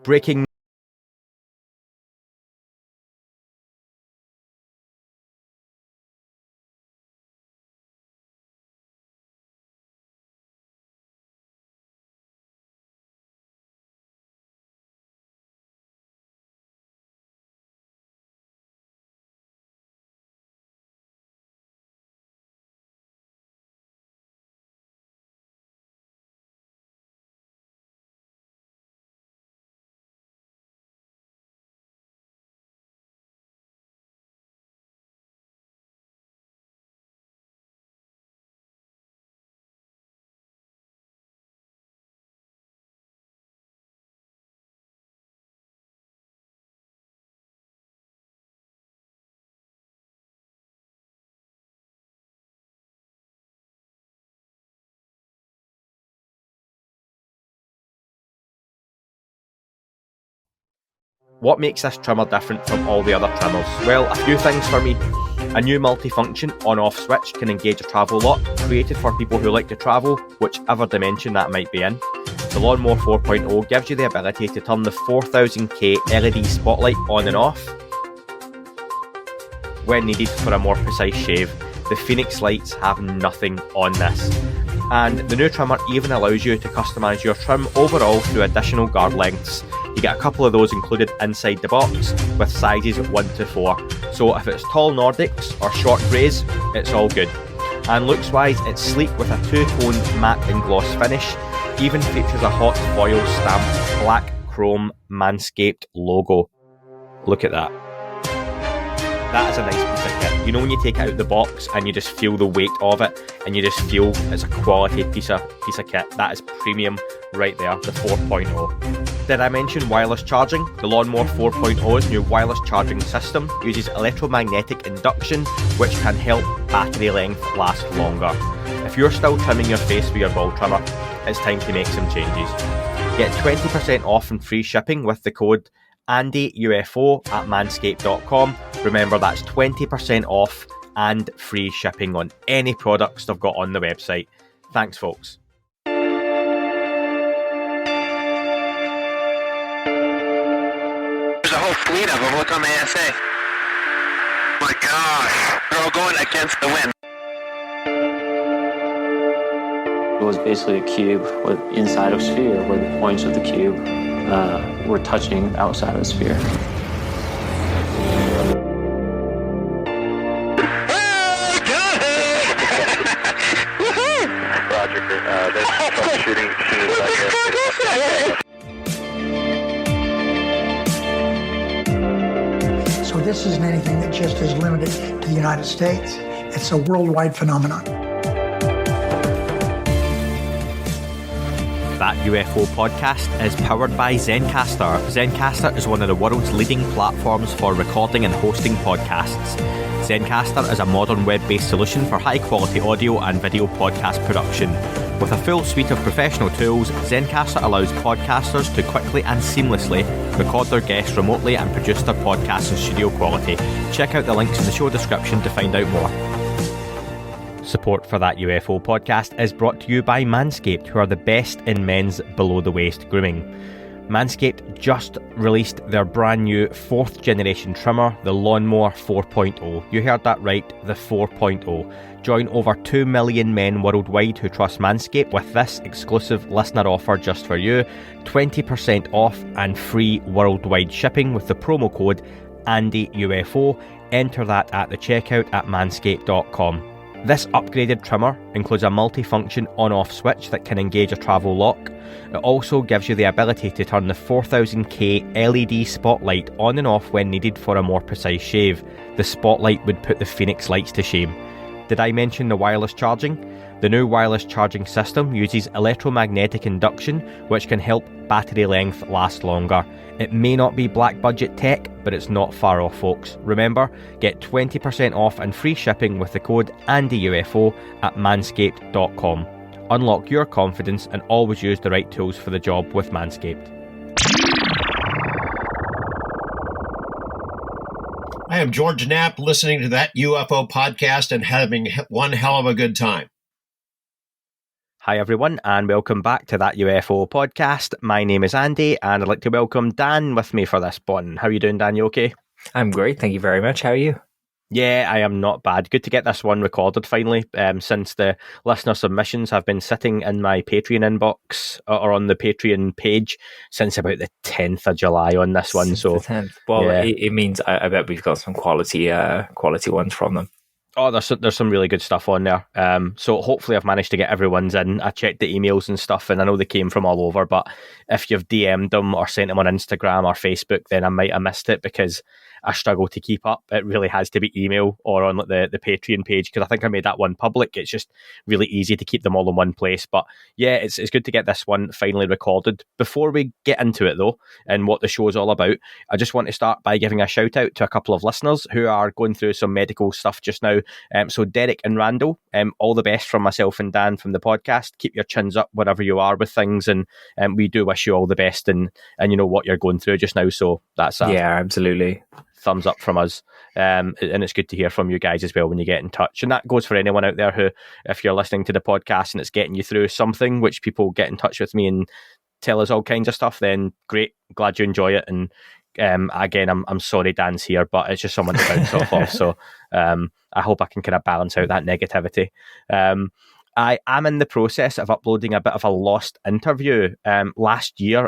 Breaking What makes this trimmer different from all the other trimmers? Well, a few things for me. A new multifunction on-off switch can engage a travel lock, created for people who like to travel, whichever dimension that might be in. The Lawnmower 4.0 gives you the ability to turn the 4000K LED spotlight on and off when needed for a more precise shave. The Phoenix lights have nothing on this. And the new trimmer even allows you to customise your trim overall through additional guard lengths. You get a couple of those included inside the box with sizes 1 to 4. So if it's tall Nordics or short greys, it's all good. And looks wise, it's sleek with a two-tone matte and gloss finish. Even features a hot foil stamped black chrome Manscaped logo. Look at that. That is a nice piece of kit. You know when you take it out of the box and you just feel the weight of it and you just feel it's a quality piece of kit. That is premium right there, the 4.0. Did I mention wireless charging? The Lawnmower 4.0's new wireless charging system uses electromagnetic induction, which can help battery length last longer. If you're still trimming your face with your ball trimmer, it's time to make some changes. Get 20% off and free shipping with the code AndyUFO at manscaped.com. Remember, that's 20% off and free shipping on any products they've got on the website. Thanks, folks. There's a whole fleet of them. Look on the ASA. Oh my gosh. They're all going against the wind. It was basically a cube with inside of a sphere where the points of the cube were touching outside of the sphere. Roger. There's troubleshooting. So this isn't anything that just is limited to the United States. It's a worldwide phenomenon. That UFO podcast is powered by Zencastr. Zencastr is one of the world's leading platforms for recording and hosting podcasts. Zencastr is a modern web-based solution for high-quality audio and video podcast production. With a full suite of professional tools, Zencastr allows podcasters to quickly and seamlessly record their guests remotely and produce their podcasts in studio quality. Check out the links in the show description to find out more. Support for That UFO podcast is brought to you by Manscaped, who are the best in men's below-the-waist grooming. Manscaped just released their brand new 4th generation trimmer, the Lawnmower 4.0. You heard that right, the 4.0. Join over 2 million men worldwide who trust Manscaped with this exclusive listener offer just for you. 20% off and free worldwide shipping with the promo code AndyUFO. Enter that at the checkout at manscaped.com. This upgraded trimmer includes a multifunction on-off switch that can engage a travel lock. It also gives you the ability to turn the 4000K LED spotlight on and off when needed for a more precise shave. The spotlight would put the Phoenix lights to shame. Did I mention the wireless charging? The new wireless charging system uses electromagnetic induction, which can help battery length last longer. It may not be black budget tech, but it's not far off, folks. Remember, get 20% off and free shipping with the code AndyUFO at manscaped.com. Unlock your confidence and always use the right tools for the job with Manscaped. I am George Knapp, listening to That UFO podcast and having one hell of a good time. Hi everyone, and welcome back to That UFO podcast. My name is Andy, and I'd like to welcome Dan with me for this one. How are you doing, Dan? You okay? I'm great, thank you very much. How are you? Yeah, I am not bad. Good to get this one recorded finally, since the listener submissions have been sitting in my Patreon inbox or on the Patreon page since about the 10th of July on this one. Since So the 10th. Well, yeah. it means I bet we've got some quality ones from them. Oh, there's some really good stuff on there. So hopefully I've managed to get everyone's in. I checked the emails and stuff, and I know they came from all over. But if you've DM'd them or sent them on Instagram or Facebook, then I might have missed it because I struggle to keep up. It really has to be email or on the Patreon page, because I think I made that one public. It's just really easy to keep them all in one place. But yeah, it's good to get this one finally recorded. Before we get into it though, and what the show is all about, I just want to start by giving a shout out to a couple of listeners who are going through some medical stuff just now. So Derek and Randall, all the best from myself and Dan from the podcast. Keep your chins up wherever you are with things, and we do wish you all the best, and you know what you're going through just now. So that's yeah, absolutely. Thumbs up from us, and it's good to hear from you guys as well when you get in touch. And that goes for anyone out there who, if you're listening to the podcast and it's getting you through something, which people get in touch with me and tell us all kinds of stuff, then great, glad you enjoy it. And again, I'm sorry Dan's here, but it's just someone to bounce off of. So I hope I can kind of balance out that negativity. I am in the process of uploading a bit of a lost interview. Last year,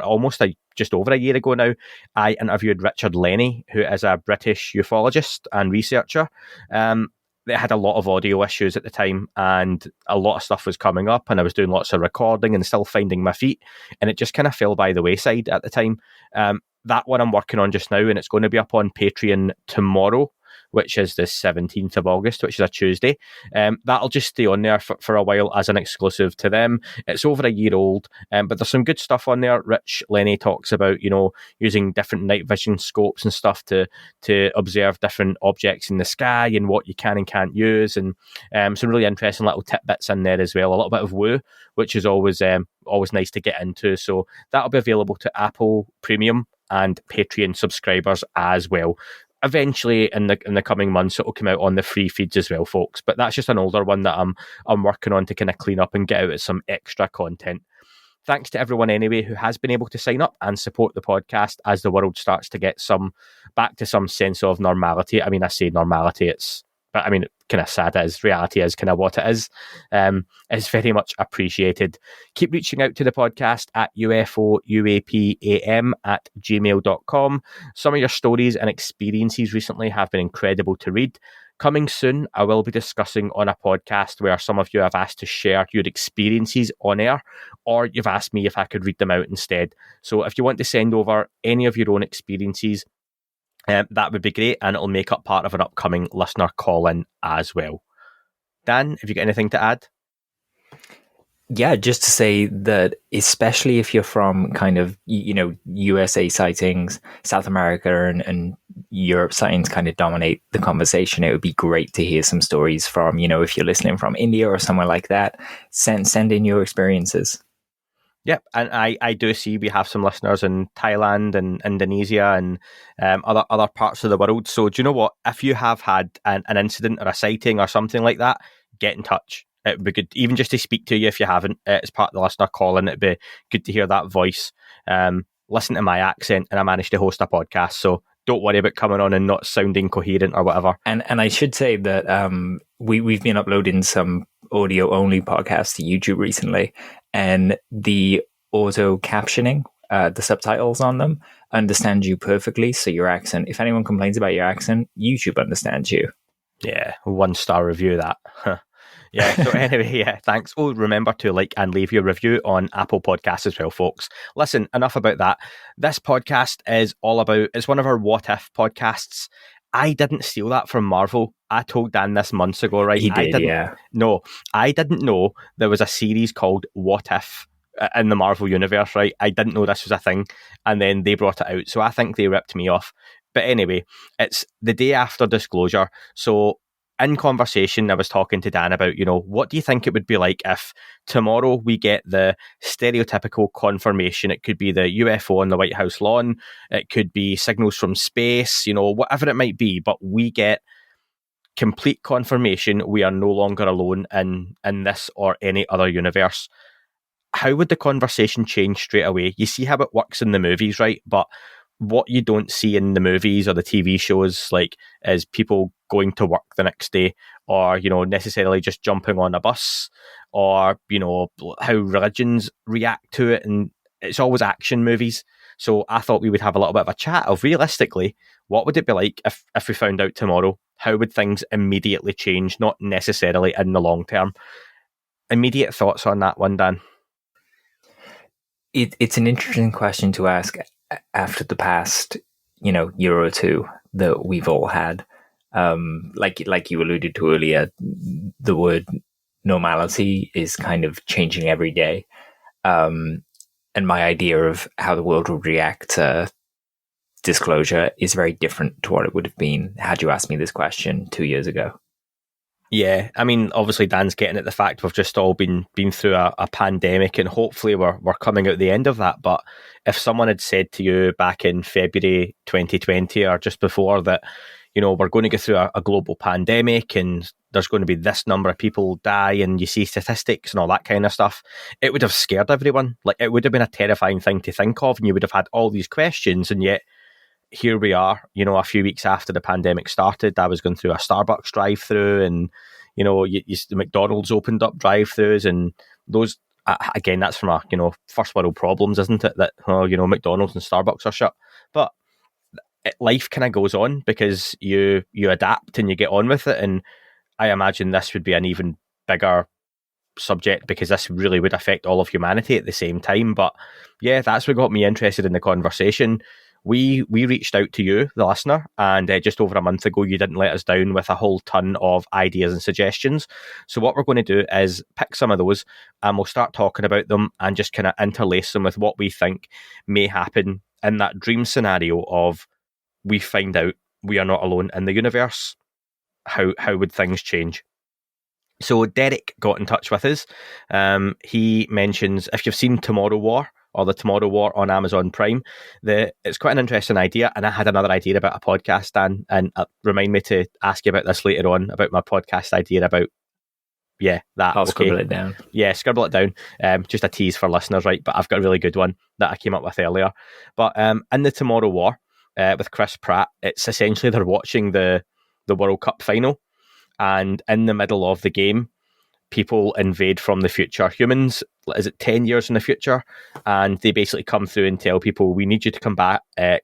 just over a year ago now, I interviewed Richard Lenny, who is a British ufologist and researcher. They had a lot of audio issues at the time, and a lot of stuff was coming up, and I was doing lots of recording and still finding my feet, and it just kind of fell by the wayside at the time. That one I'm working on just now, and it's going to be up on Patreon tomorrow, which is the 17th of August, which is a Tuesday. That'll just stay on there for a while as an exclusive to them. It's over a year old, but there's some good stuff on there. Rich Lenny talks about, using different night vision scopes and stuff to observe different objects in the sky and what you can and can't use, and some really interesting little tidbits in there as well. A little bit of woo, which is always nice to get into. So that'll be available to Apple Premium and Patreon subscribers as well. Eventually, in the coming months, it will come out on the free feeds as well, folks. But that's just an older one that I'm working on to kind of clean up and get out some extra content. Thanks to everyone anyway who has been able to sign up and support the podcast as the world starts to get back to some sense of normality. I mean, I say normality, but I mean, kind of sad as reality is kind of what it is. It's very much appreciated. Keep reaching out to the podcast at ufouapam@gmail.com. Some of your stories and experiences recently have been incredible to read. Coming soon, I will be discussing on a podcast where some of you have asked to share your experiences on air, or you've asked me if I could read them out instead. So if you want to send over any of your own experiences, that would be great, and it'll make up part of an upcoming listener call-in as well. Dan, have you got anything to add? Yeah, just to say that, especially if you're from kind of, USA sightings, South America and Europe sightings kind of dominate the conversation, it would be great to hear some stories from, if you're listening from India or somewhere like that, send in your experiences. Yep, and I do see we have some listeners in Thailand and Indonesia and other parts of the world. So do you know what? If you have had an incident or a sighting or something like that, get in touch. It would be good, even just to speak to you if you haven't. It's part of the listener call, and it'd be good to hear that voice. Listen to my accent, and I managed to host a podcast, so don't worry about coming on and not sounding coherent or whatever. And I should say that we've been uploading some audio only podcasts to YouTube recently, and the auto captioning, the subtitles on them, understand you perfectly. So your accent, if anyone complains about your accent, YouTube understands you. Yeah, 1-star review that. Yeah, so anyway, yeah, thanks. Oh, remember to like and leave your review on Apple Podcasts as well, folks. Listen, enough about that. This podcast is it's one of our What If podcasts. I didn't steal that from Marvel. I told Dan this months ago, right? He did, yeah. No, I didn't know there was a series called What If in the Marvel universe, right? I didn't know this was a thing, and then they brought it out, so I think they ripped me off. But anyway, it's the day after disclosure, so in conversation, I was talking to Dan about, what do you think it would be like if tomorrow we get the stereotypical confirmation? It could be the UFO on the White House lawn. It could be signals from space, whatever it might be. But we get complete confirmation we are no longer alone in this or any other universe. how would the conversation change straight away? You see how it works in the movies, right? But what you don't see in the movies or the TV shows, like, is people going to work the next day, or, necessarily just jumping on a bus, or, how religions react to it. And it's always action movies. So I thought we would have a little bit of a chat of, realistically, what would it be like if we found out tomorrow? How would things immediately change? Not necessarily in the long term. Immediate thoughts on that one, Dan? It's an interesting question to ask after the past, year or two that we've all had. Like you alluded to earlier, the word normality is kind of changing every day. And my idea of how the world would react to disclosure is very different to what it would have been had you asked me this question 2 years ago. Yeah, I mean, obviously Dan's getting at the fact we've just all been through a pandemic, and hopefully we're coming out the end of that. But if someone had said to you back in February 2020 or just before that, we're going to go through a global pandemic and there's going to be this number of people die, and you see statistics and all that kind of stuff, it would have scared everyone. Like, it would have been a terrifying thing to think of, and you would have had all these questions. And yet here we are, a few weeks after the pandemic started. I was going through a Starbucks drive-through, and the McDonald's opened up drive-throughs, and those, again, that's from first world problems, isn't it? That McDonald's and Starbucks are shut, but life kind of goes on because you adapt and you get on with it. And I imagine this would be an even bigger subject because this really would affect all of humanity at the same time. But yeah, that's what got me interested in the conversation. We reached out to you, the listener, and just over a month ago, you didn't let us down with a whole ton of ideas and suggestions. So what we're going to do is pick some of those, and we'll start talking about them and just kind of interlace them with what we think may happen in that dream scenario of we find out we are not alone in the universe. How would things change? So Derek got in touch with us. He mentions, if you've seen Tomorrow War, or the Tomorrow War on Amazon Prime, it's quite an interesting idea. And I had another idea about a podcast, Dan, and remind me to ask you about this later on, about my podcast idea about, that. I'll scribble it down. Yeah, scribble it down. Just a tease for listeners, right? But I've got a really good one that I came up with earlier. But in the Tomorrow War, with Chris Pratt, it's essentially they're watching the World Cup final, and in the middle of the game, people invade from the future. Humans, is it 10 years in the future? And they basically come through and tell people, we need you to come back,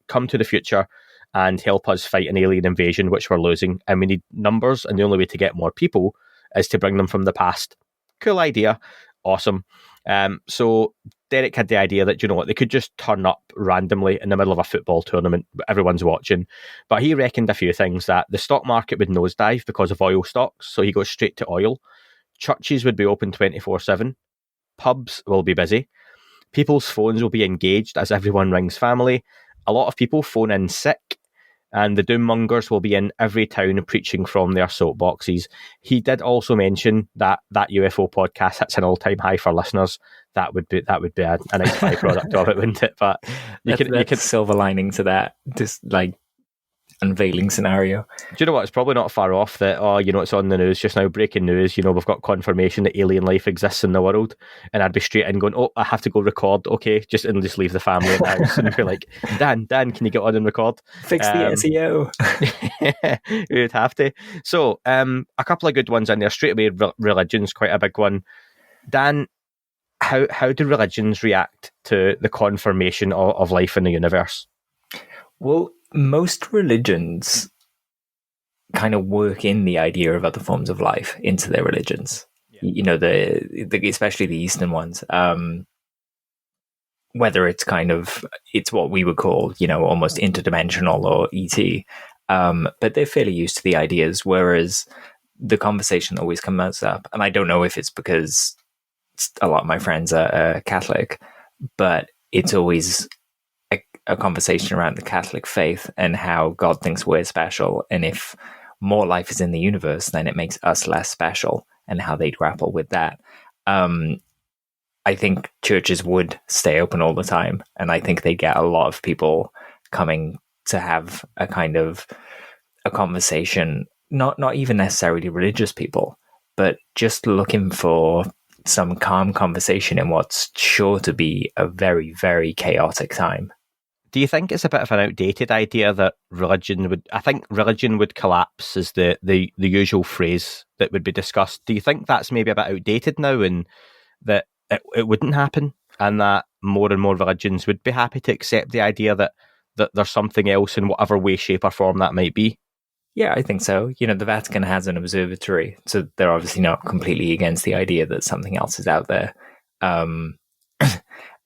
come to the future and help us fight an alien invasion, which we're losing. And we need numbers, and the only way to get more people is to bring them from the past. Cool idea. Awesome. So Derek had the idea that, they could just turn up randomly in the middle of a football tournament. Everyone's watching. But he reckoned a few things, that the stock market would nosedive because of oil stocks. So he goes straight to oil. Churches would be open 24/7. Pubs will be busy. People's phones will be engaged as everyone rings family. A lot of people phone in sick. And the doommongers will be in every town preaching from their soapboxes. He did also mention that UFO podcast hits an all-time high for listeners. That would be a nice byproduct of it, wouldn't it? But you can silver lining to that, just like unveiling scenario. Do you know what? It's probably not far off that, it's on the news just now, breaking news, we've got confirmation that alien life exists in the world. And I'd be straight in going, I have to go record. Okay, just leave the family at the house. And be like, Dan, can you get on and record? Fix the SEO. You'd have to. So, a couple of good ones in there. Straight away, religion's quite a big one. Dan, how do religions react to the confirmation of life in the universe? Well, most religions kind of work in the idea of other forms of life into their religions. Yeah. Especially the Eastern ones. Whether it's it's what we would call, almost interdimensional or ET. But they're fairly used to the ideas, whereas the conversation always comes up, and I don't know if it's because a lot of my friends are Catholic, but it's always a conversation around the Catholic faith and how God thinks we're special, and if more life is in the universe, then it makes us less special, and how they grapple with that. I think churches would stay open all the time, and I think they get a lot of people coming to have a kind of a conversation, not even necessarily religious people, but just looking for some calm conversation in what's sure to be a very, very chaotic time. Do you think it's a bit of an outdated idea that I think religion would collapse is the usual phrase that would be discussed. Do you think that's maybe a bit outdated now, and that it wouldn't happen, and that more and more religions would be happy to accept the idea that there's something else in whatever way, shape or form that might be? Yeah, I think so. The Vatican has an observatory, so they're obviously not completely against the idea that something else is out there. And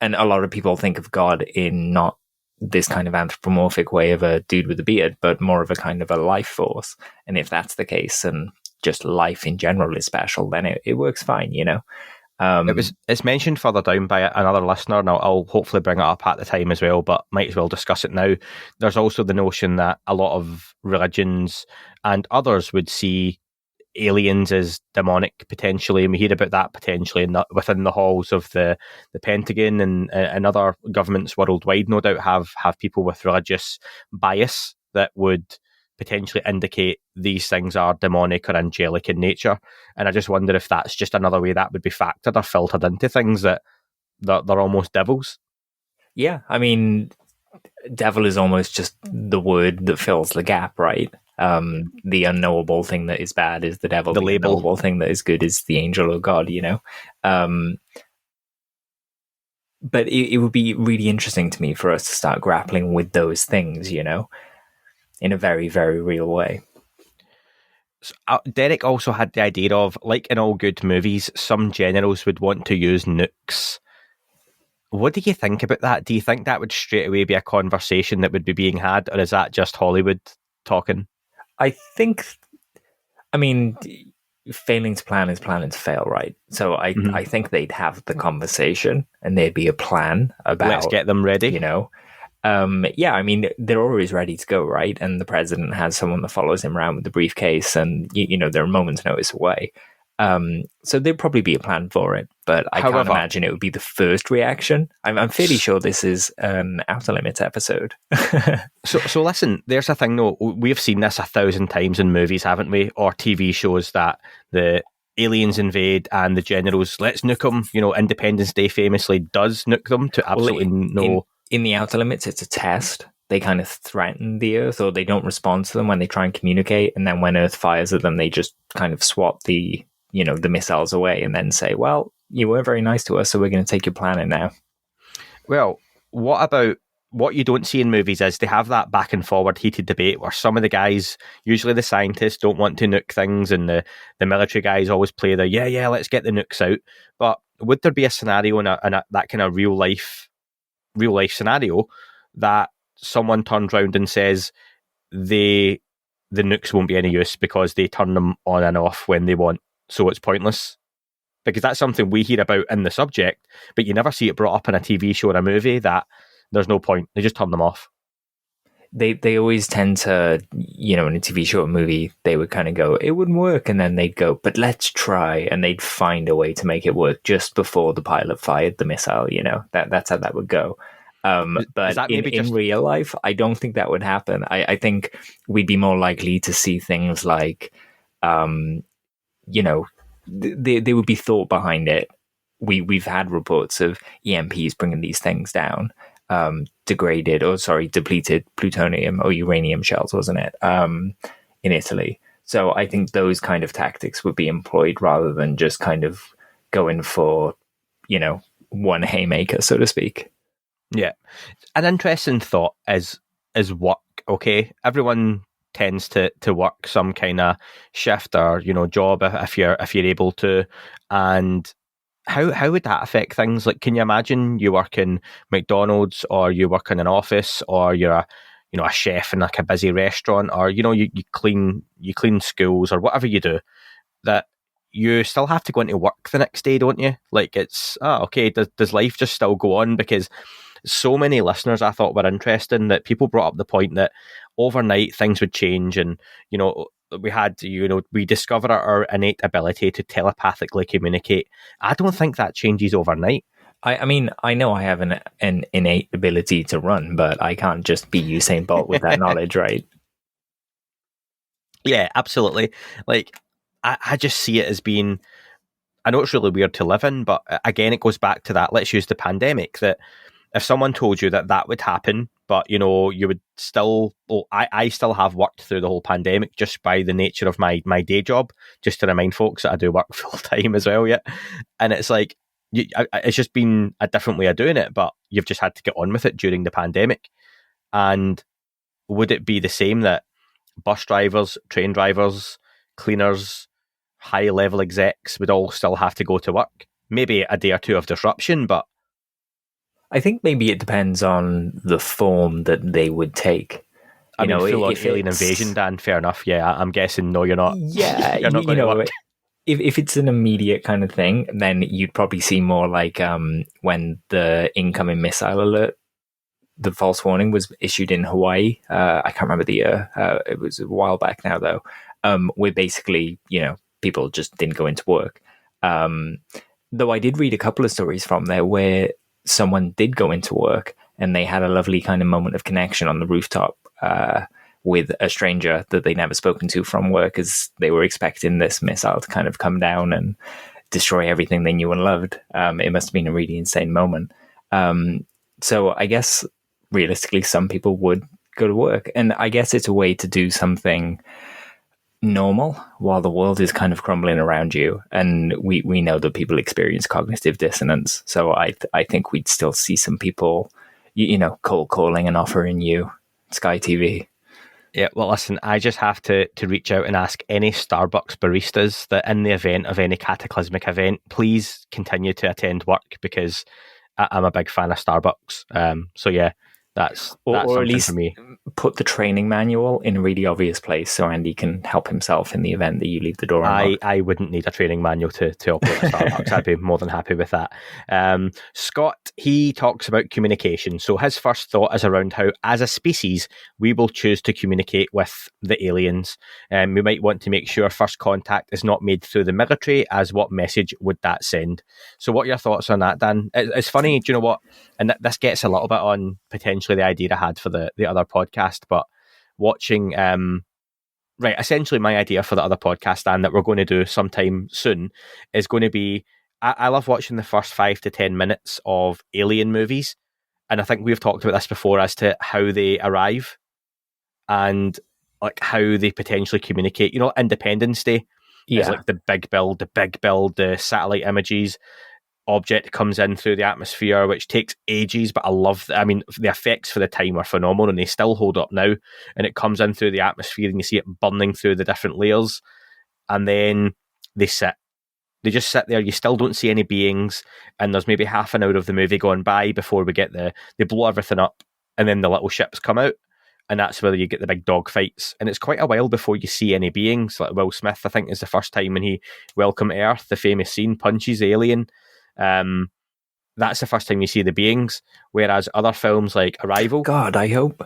a lot of people think of God in not this kind of anthropomorphic way of a dude with a beard, but more of a kind of a life force. And if that's the case, and just life in general is special, then it works fine, It's mentioned further down by another listener, and I'll hopefully bring it up at the time as well, but might as well discuss it now. There's also the notion that a lot of religions and others would see aliens as demonic potentially, and we hear about that potentially within the halls of the Pentagon and other governments worldwide. No doubt have people with religious bias that would potentially indicate these things are demonic or angelic in nature. And I just wonder if that's just another way that would be factored or filtered into things, that they're almost devils. Yeah, I mean, devil is almost just the word that fills the gap, right? The unknowable thing that is bad is the devil. The label. Unknowable thing that is good is the angel or God, But it would be really interesting to me for us to start grappling with those things, in a very, very real way. So, Derek also had the idea of, like in all good movies, some generals would want to use nukes. What do you think about that? Do you think that would straight away be a conversation that would be being had, or is that just Hollywood talking? I mean, failing to plan is planning to fail, right? So I think they'd have the conversation and there'd be a plan about... Let's get them ready. Yeah, I mean, they're always ready to go, right? And the president has someone that follows him around with the briefcase, and, they're a moment's notice away. So there'd probably be a plan for it, but I can't imagine it would be the first reaction. I'm fairly sure this is an Outer Limits episode. So listen, there's a thing though. We've seen this 1,000 times in movies, haven't we? Or TV shows, that the aliens invade and the generals, let's nuke them. Independence Day famously does nuke them to absolutely no... In the Outer Limits, it's a test. They kind of threaten the Earth, or they don't respond to them when they try and communicate. And then when Earth fires at them, they just kind of swap the missiles away and then say, well, you were very nice to us, so we're going to take your planet now. Well, what about what you don't see in movies is they have that back and forward heated debate where some of the guys, usually the scientists, don't want to nuke things, and the military guys always play the, yeah, let's get the nukes out. But would there be a scenario in that kind of real life scenario that someone turns around and says the nukes won't be any use because they turn them on and off when they want, so it's pointless? Because that's something we hear about in the subject, but you never see it brought up in a TV show or a movie, that there's no point, they just turn them off. They always tend to, in a TV show or movie, they would kind of go, it wouldn't work, and then they'd go, but let's try, and they'd find a way to make it work just before the pilot fired the missile. That's how that would go. But in real life, I don't think that would happen. I think we'd be more likely to see things like, there would be thought behind it. We've had reports of EMPs bringing these things down, depleted plutonium or uranium shells, wasn't it, in Italy. So I think those kind of tactics would be employed rather than just kind of going for, one haymaker, so to speak. Yeah. An interesting thought is work, okay? Everyone tends to work some kind of shift or, job if you're able to. And how would that affect things? Like, can you imagine you work in McDonald's, or you work in an office, or you're a chef in like a busy restaurant, or you clean schools or whatever you do, that you still have to go into work the next day, don't you? Like, it's okay, does life just still go on? Because so many listeners, I thought, were interesting that people brought up the point that overnight things would change, and we discover our innate ability to telepathically communicate. I don't think that changes overnight. I mean, I know I have an innate ability to run, but I can't just be Usain Bolt with that knowledge, right? Yeah, absolutely. Like, I just see it as being I know it's really weird to live in, but again, it goes back to that. Let's use the pandemic. That if someone told you that would happen, but you would still, I still have worked through the whole pandemic just by the nature of my day job. Just to remind folks that I do work full time as well, yeah. And it's like it's just been a different way of doing it, but you've just had to get on with it during the pandemic. And would it be the same that bus drivers, train drivers, cleaners, high level execs would all still have to go to work? Maybe a day or two of disruption, but I think maybe it depends on the form that they would take. I mean, full on alien invasion, Dan. Fair enough. Yeah, I'm guessing. No, you're not. Yeah, you're not going to work. If it's an immediate kind of thing, then you'd probably see more like when the incoming missile alert, the false warning was issued in Hawaii. I can't remember the year. It was a while back now, though. Where basically, people just didn't go into work. Though I did read a couple of stories from there where someone did go into work and they had a lovely kind of moment of connection on the rooftop with a stranger that they'd never spoken to from work, as they were expecting this missile to kind of come down and destroy everything they knew and loved. It must have been a really insane moment. So I guess realistically, some people would go to work. And I guess it's a way to do something normal while the world is kind of crumbling around you. And we know that people experience cognitive dissonance. So I think we'd still see some people, cold calling and offering you Sky TV. Yeah, well, listen, I just have to reach out and ask any Starbucks baristas that in the event of any cataclysmic event, please continue to attend work, because I'm a big fan of Starbucks. So yeah, that's or something at least for me. Put the training manual in a really obvious place so Andy can help himself in the event that you leave the door unlocked. I wouldn't need a training manual to operate a Starbucks. I'd be more than happy with that. Scott, he talks about communication. So his first thought is around how, as a species, we will choose to communicate with the aliens. We might want to make sure first contact is not made through the military, as what message would that send? So what are your thoughts on that, Dan? It's funny, do you know what? And this gets a little bit on potentially the idea I had for the other podcast, but watching, essentially my idea for the other podcast, Dan, that we're going to do sometime soon, is going to be, I love watching the first 5 to 10 minutes of alien movies. And I think we've talked about this before as to how they arrive and like how they potentially communicate. Independence Day is like the big build, the satellite images. Object comes in through the atmosphere, which takes ages, but I love the effects for the time are phenomenal and they still hold up now. And it comes in through the atmosphere and you see it burning through the different layers, and then they just sit there. You still don't see any beings, and there's maybe half an hour of the movie gone by before we get they blow everything up, and then the little ships come out, and that's where you get the big dog fights. And it's quite a while before you see any beings. Like Will Smith, I think, is the first time when he Welcome to Earth, the famous scene, punches the alien. That's the first time you see the beings, whereas other films like Arrival. God, I hope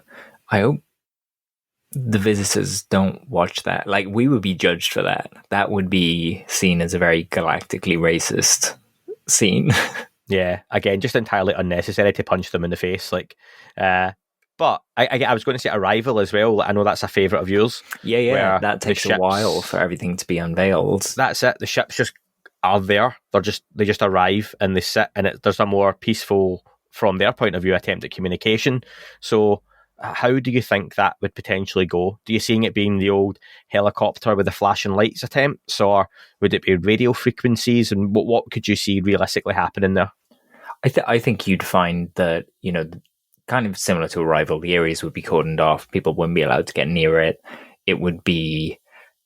the visitors don't watch that. Like, we would be judged for that. That would be seen as a very galactically racist scene. Yeah, again, just entirely unnecessary to punch them in the face. But I was going to say Arrival as well. I know that's a favourite of yours. Yeah. That takes a while for everything to be unveiled. That's it. The ships just are there. They just arrive and they sit, and there's a more peaceful, from their point of view, attempt at communication. So how do you think that would potentially go? Do you see it being the old helicopter with the flashing lights attempts, or would it be radio frequencies? And what could you see realistically happening there? I think you'd find that, kind of similar to Arrival, the areas would be cordoned off. People wouldn't be allowed to get near it. It would be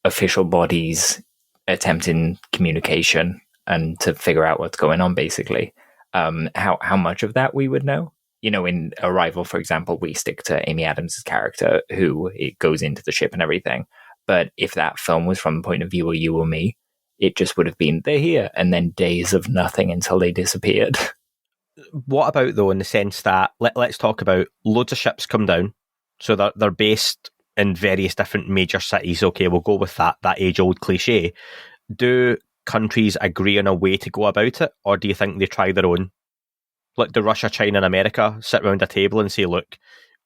official bodies attempting communication and to figure out what's going on, basically. How much of that we would know? In Arrival, for example, we stick to Amy Adams' character, who it goes into the ship and everything. But if that film was from the point of view of you or me, it just would have been, they're here, and then days of nothing until they disappeared. What about, though, in the sense that, let's talk about loads of ships come down, so they're based in various different major cities. Okay, we'll go with that age-old cliche. Do countries agree on a way to go about it, or do you think they try their own? Like, do Russia, China, and America sit around a table and say, look,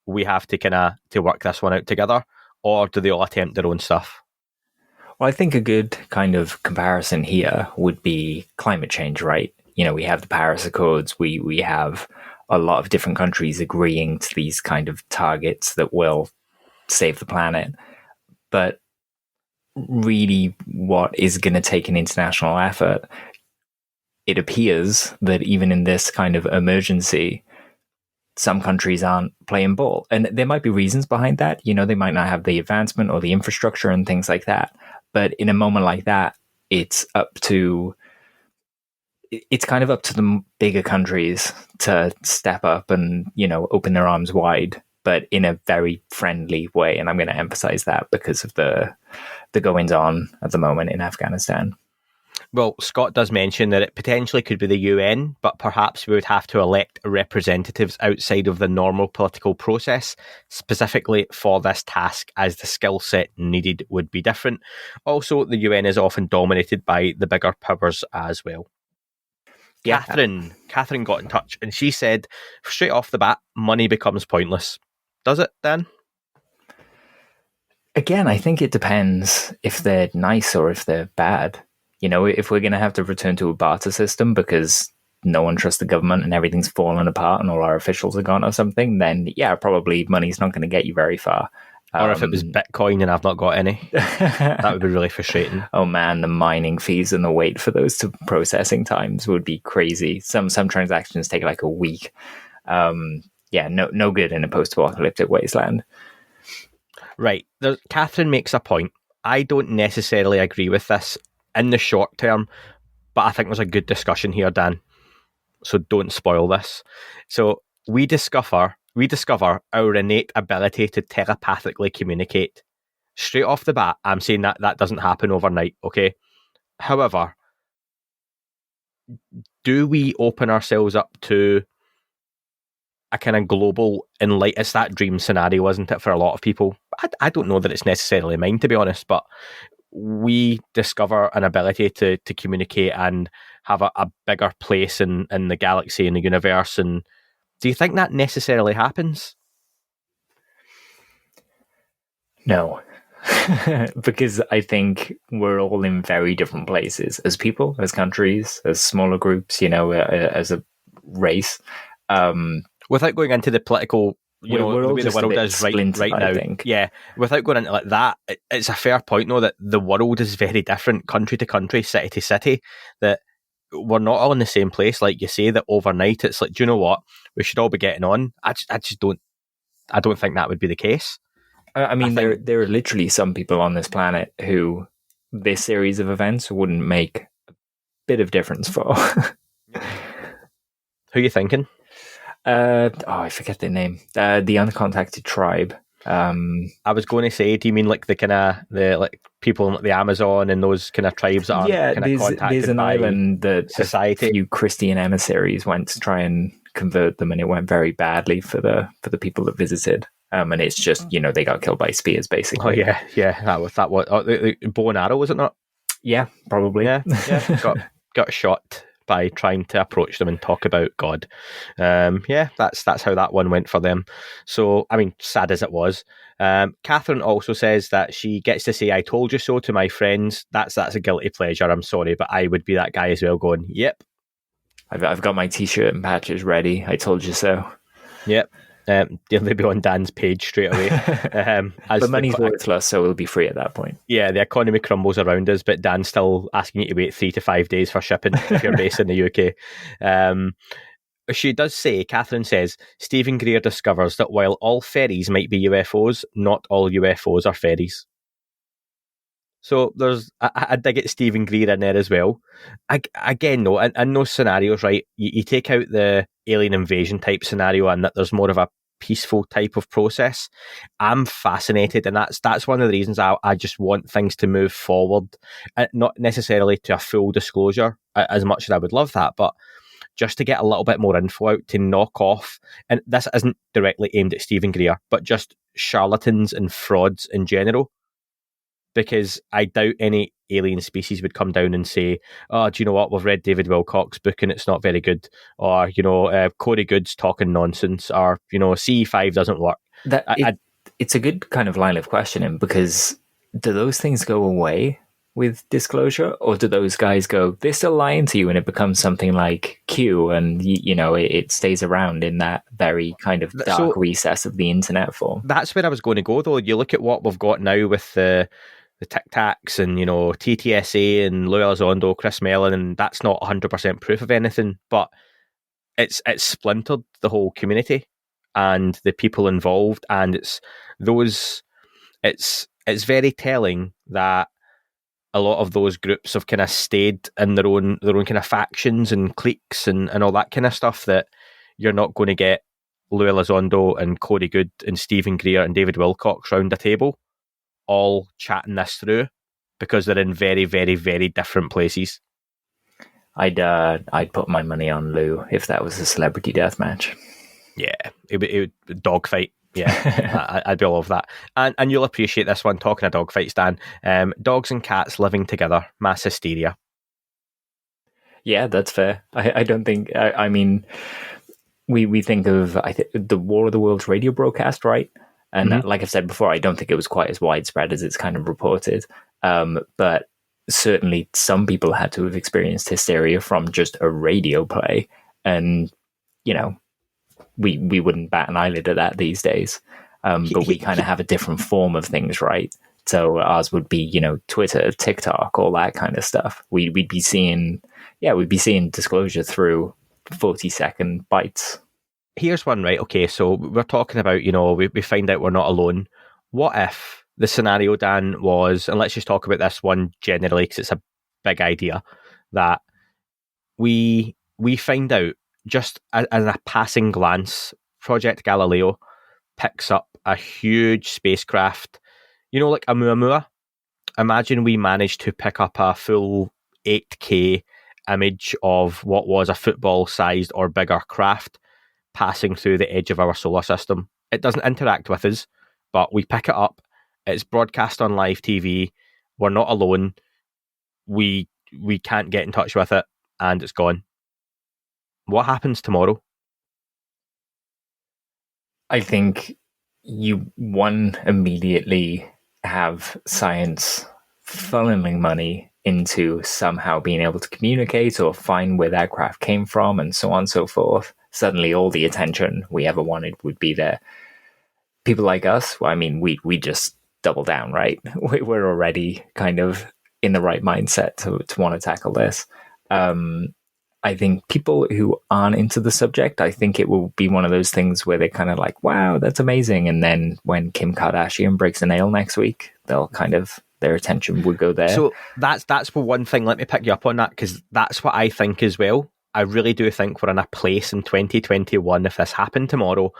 we have to work this one out together, or do they all attempt their own stuff? Well, I think a good kind of comparison here would be climate change, right? You know, we have the Paris Accords, we have a lot of different countries agreeing to these kind of targets that will save the planet. But really, what is going to take an international effort? It appears that even in this kind of emergency, some countries aren't playing ball. And there might be reasons behind that. You know, they might not have the advancement or the infrastructure and things like that. But in a moment like that, it's kind of up to the bigger countries to step up and, you know, open their arms wide, but in a very friendly way. And I'm going to emphasize that because of the goings on at the moment in Afghanistan. Well, Scott does mention that it potentially could be the UN, but perhaps we would have to elect representatives outside of the normal political process, specifically for this task, as the skill set needed would be different. Also, the UN is often dominated by the bigger powers as well. Yeah. Catherine got in touch and she said, straight off the bat, money becomes pointless. Does it, Dan? Again, I think it depends if they're nice or if they're bad. You know, if we're going to have to return to a barter system because no one trusts the government and everything's fallen apart and all our officials are gone or something, then yeah, probably money's not going to get you very far. Or if it was Bitcoin and I've not got any, that would be really frustrating. Oh man, the mining fees and the wait for those processing times would be crazy. Some transactions take like a week. No good in a post-apocalyptic wasteland. Right. Catherine makes a point. I don't necessarily agree with this in the short term, but I think there's a good discussion here, Dan. So don't spoil this. So we discover our innate ability to telepathically communicate. Straight off the bat, I'm saying that doesn't happen overnight, okay? However, do we open ourselves up to a kind of global enlightenment? It's that dream scenario, isn't it, for a lot of people? I don't know that it's necessarily mine, to be honest, but we discover an ability to communicate and have a bigger place in the galaxy, in the universe. And do you think that necessarily happens? No, because I think we're all in very different places as people, as countries, as smaller groups, you know, as a race. Without going into the political, the way the world is right now, I think. Yeah, without going into like that, it's a fair point, though, that the world is very different, country to country, city to city, that we're not all in the same place. Like you say, that overnight, it's like, do you know what? We should all be getting on. I don't think that would be the case. I mean, there are literally some people on this planet who this series of events wouldn't make a bit of difference for. Who are you thinking? I forget their name. The Uncontacted Tribe. I was going to say, do you mean like the people in like the Amazon and those kind of tribes that are there's an island that society. A few Christian emissaries went to try and convert them, and it went very badly for the people that visited. And it's just, you know, they got killed by spears, basically. Oh yeah, that was the bow and arrow, was it not? Yeah, probably. Yeah. got shot by trying to approach them and talk about God. That's how that one went for them. So, I mean, sad as it was. Catherine also says that she gets to say, "I told you so" to my friends. That's a guilty pleasure. I'm sorry, but I would be that guy as well, going, "Yep, I've got my T-shirt and patches ready. I told you so." Yep. They'll be on Dan's page straight away. But money's worthless, so it'll be free at that point. Yeah, the economy crumbles around us, but Dan's still asking you to wait 3 to 5 days for shipping if you're based in the UK. She does say, Catherine says, Stephen Greer discovers that while all fairies might be UFOs, not all UFOs are fairies. So I dig at Stephen Greer in there as well. Again, though, in those scenarios, right, you take out the alien invasion type scenario and that there's more of a peaceful type of process. I'm fascinated, and that's one of the reasons I just want things to move forward, not necessarily to a full disclosure as much as I would love that, but just to get a little bit more info out to knock off, and this isn't directly aimed at Stephen Greer, but just charlatans and frauds in general. Because I doubt any alien species would come down and say, "Oh, do you know what? We've read David Wilcock's book and it's not very good," or Corey Good's talking nonsense, or CE5 doesn't work. It's a good kind of line of questioning, because do those things go away with disclosure, or do those guys go, they're still lying to you, and it becomes something like Q, and it stays around in that very kind of dark recess of the internet form? That's where I was going to go, though. You look at what we've got now with the Tic Tacs and TTSA and Louis Elizondo, Chris Mellon, and that's not 100% proof of anything, but it's splintered the whole community and the people involved, and it's very telling that a lot of those groups have kind of stayed in their own kind of factions and cliques and all that kind of stuff, that you're not going to get Louis Elizondo and Corey Good and Stephen Greer and David Wilcox round a table all chatting this through, because they're in very, very, very different places. I'd put my money on Lou if that was a celebrity death match. Yeah, it would dogfight. Yeah, I'd be all over that. And you'll appreciate this one, talking of dogfights, Dan. Dogs and cats living together, mass hysteria. Yeah, that's fair. I don't think... I mean, we think of the War of the Worlds radio broadcast, right? And like I've said before, I don't think it was quite as widespread as it's kind of reported. But certainly some people had to have experienced hysteria from just a radio play. And, we wouldn't bat an eyelid at that these days. But we kind of have a different form of things, right? So ours would be, Twitter, TikTok, all that kind of stuff. We'd be seeing disclosure through 40-second bites. Here's one, right? Okay, so we're talking about, we find out we're not alone. What if the scenario, Dan, was, and let's just talk about this one generally because it's a big idea, that we find out just as a passing glance, Project Galileo picks up a huge spacecraft, like a Oumuamua. Imagine we managed to pick up a full 8K image of what was a football-sized or bigger craft passing through the edge of our solar system. It doesn't interact with us, but we pick it up. It's broadcast on live TV. We're not alone. We can't get in touch with it, and it's gone. What happens tomorrow? I think you immediately have science funneling money into somehow being able to communicate or find where that craft came from, and so on and so forth. Suddenly all the attention we ever wanted would be there. People like us, we just double down, right? We're already kind of in the right mindset to want to tackle this. I think people who aren't into the subject, I think it will be one of those things where they're kind of like, wow, that's amazing. And then when Kim Kardashian breaks a nail next week, they'll kind of, their attention would go there. So that's one thing. Let me pick you up on that, because that's what I think as well. I really do think we're in a place in 2021, if this happened tomorrow,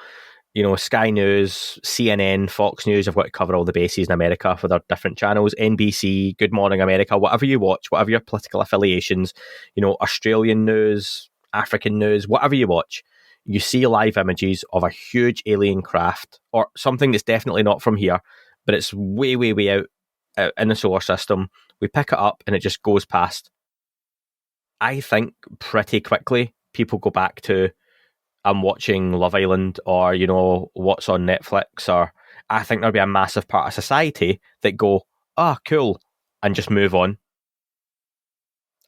Sky News, CNN, Fox News have got to cover all the bases in America for their different channels, NBC, Good Morning America, whatever you watch, whatever your political affiliations, Australian news, African news, whatever you watch, you see live images of a huge alien craft, or something that's definitely not from here, but it's way, way, way out in the solar system. We pick it up and it just goes past. I think pretty quickly people go back to, I'm watching Love Island, or, what's on Netflix, or I think there'll be a massive part of society that go, cool, and just move on.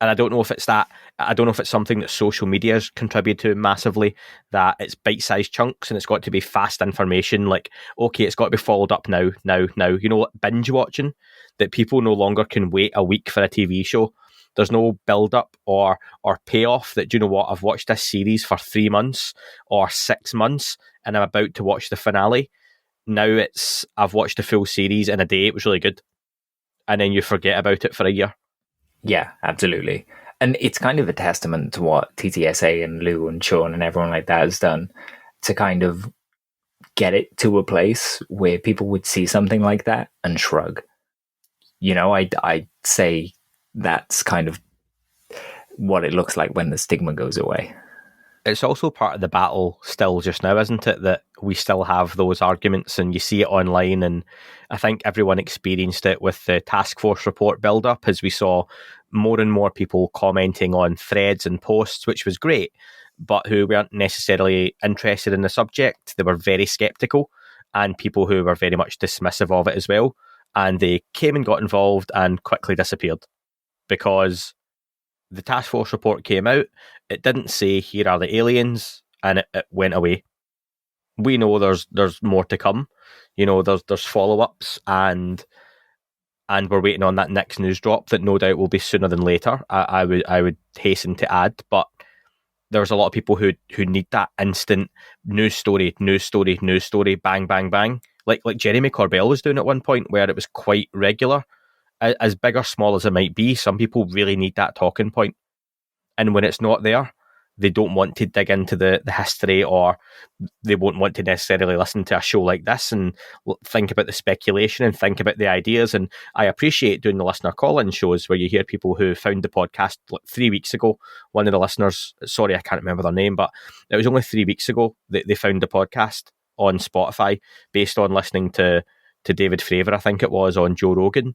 And I don't know if it's that. I don't know if it's something that social media has contributed to massively, that it's bite-sized chunks and it's got to be fast information. Like, okay, it's got to be followed up now. Binge watching, that people no longer can wait a week for a TV show. There's no build-up or payoff that, I've watched this series for 3 months or 6 months and I'm about to watch the finale. Now it's, I've watched the full series in a day, it was really good. And then you forget about it for a year. Yeah, absolutely. And it's kind of a testament to what TTSA and Lou and Sean and everyone like that has done to kind of get it to a place where people would see something like that and shrug. I'd say that's kind of what it looks like when the stigma goes away. It's also part of the battle still just now, isn't it? That we still have those arguments and you see it online, and I think everyone experienced it with the task force report build-up as we saw more and more people commenting on threads and posts, which was great, but who weren't necessarily interested in the subject. They were very sceptical, and people who were very much dismissive of it as well. and they came and got involved and quickly disappeared because the task force report came out. It didn't say here are the aliens, and it went away. We know there's more to come. There's follow-ups, and we're waiting on that next news drop that no doubt will be sooner than later. I would hasten to add, but there's a lot of people who need that instant news story, bang, bang, bang. Like Jeremy Corbell was doing at one point, where it was quite regular. As big or small as it might be, some people really need that talking point. And when it's not there, they don't want to dig into the history, or they won't want to necessarily listen to a show like this and think about the speculation and think about the ideas. And I appreciate doing the listener call-in shows where you hear people who found the podcast like 3 weeks ago. One of the listeners, sorry, I can't remember their name, but it was only 3 weeks ago that they found the podcast on Spotify based on listening to David Fravor, I think it was, on Joe Rogan,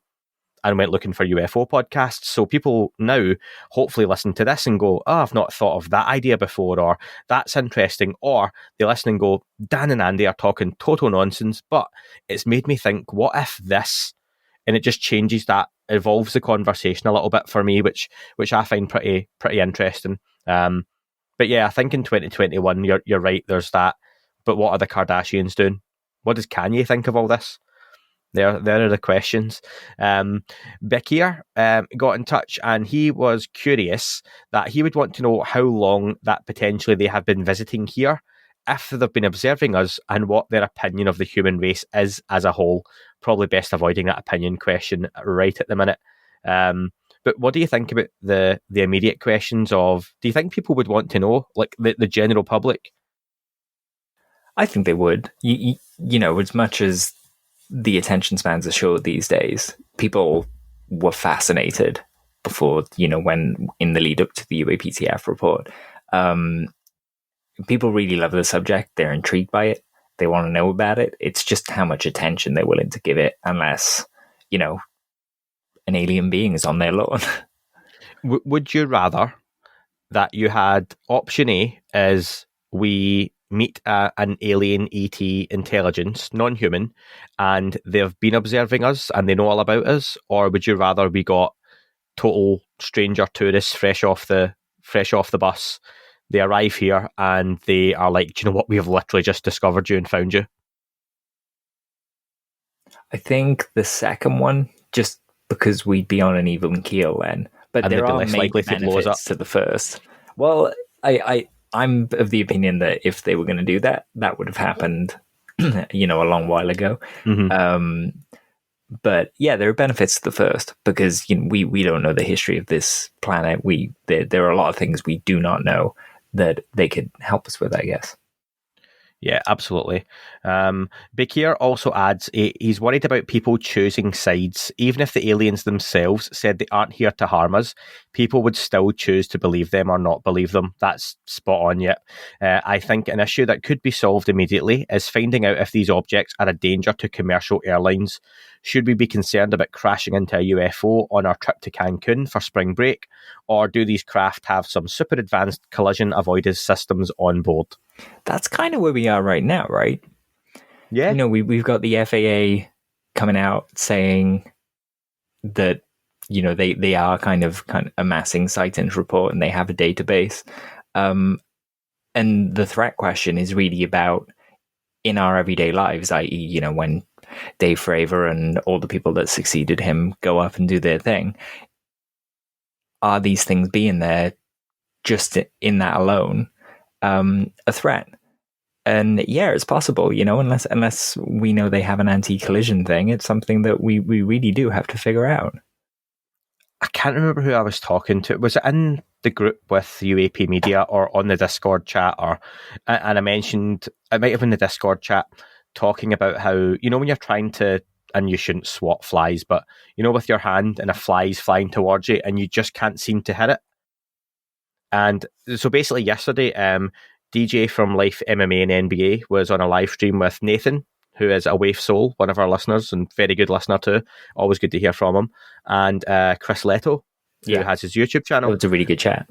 and went looking for UFO podcasts. So people now hopefully listen to this and go, oh, I've not thought of that idea before, or that's interesting, or they listen and go, Dan and Andy are talking total nonsense, but it's made me think, what if this? And it just changes that, evolves the conversation a little bit for me, which I find pretty interesting. But yeah, I think in 2021, you're right, there's that. But what are the Kardashians doing? What does Kanye think of all this? There are the questions. Bekir got in touch, and he was curious that he would want to know how long that potentially they have been visiting here, if they've been observing us, and what their opinion of the human race is as a whole. Probably best avoiding that opinion question right at the minute. But what do you think about the immediate questions of, do you think people would want to know, like the general public? I think they would. You know, as much as the attention spans are short these days, people were fascinated before, when in the lead up to the UAPTF report. People really love the subject. They're intrigued by it. They want to know about it. It's just how much attention they're willing to give it, unless, an alien being is on their lawn. Would you rather that you had option A is we meet an alien ET intelligence, non-human, and they've been observing us and they know all about us, or would you rather we got total stranger tourists fresh off the bus? They arrive here and they are like, do you know what? We have literally just discovered you and found you. I think the second one, just because we'd be on an even keel then. But and there are less likely to blow us up. to the first. Well, I'm of the opinion that if they were going to do that, that would have happened, a long while ago. Mm-hmm. But yeah, there are benefits to the first because we don't know the history of this planet. There are a lot of things we do not know that they could help us with, I guess. Yeah, absolutely. Bakir also adds he's worried about people choosing sides. Even if the aliens themselves said they aren't here to harm us, people would still choose to believe them or not believe them. That's spot on, yet. I think an issue that could be solved immediately is finding out if these objects are a danger to commercial airlines. Should we be concerned about crashing into a UFO on our trip to Cancun for spring break? Or do these craft have some super advanced collision avoidance systems on board? That's kind of where we are right now, right? Yeah. We've got the FAA coming out saying that, they are kind of amassing sightings report and they have a database. And the threat question is really about in our everyday lives, i.e., when Dave Fravor and all the people that succeeded him go up and do their thing. Are these things being there just in that alone a threat? And yeah, it's possible, unless we know they have an anti-collision thing, it's something that we really do have to figure out. I can't remember who I was talking to. Was it in the group with UAP Media or on the Discord chat? And I mentioned, it might have been the Discord chat, talking about how, when you're trying to, and you shouldn't swat flies, but, with your hand and a fly's flying towards you and you just can't seem to hit it. And so basically yesterday, DJ from Life MMA and NBA was on a live stream with Nathan, who is a Waif Soul, one of our listeners and very good listener too. Always good to hear from him. And Chris Leto, who has his YouTube channel. It's a really good chat.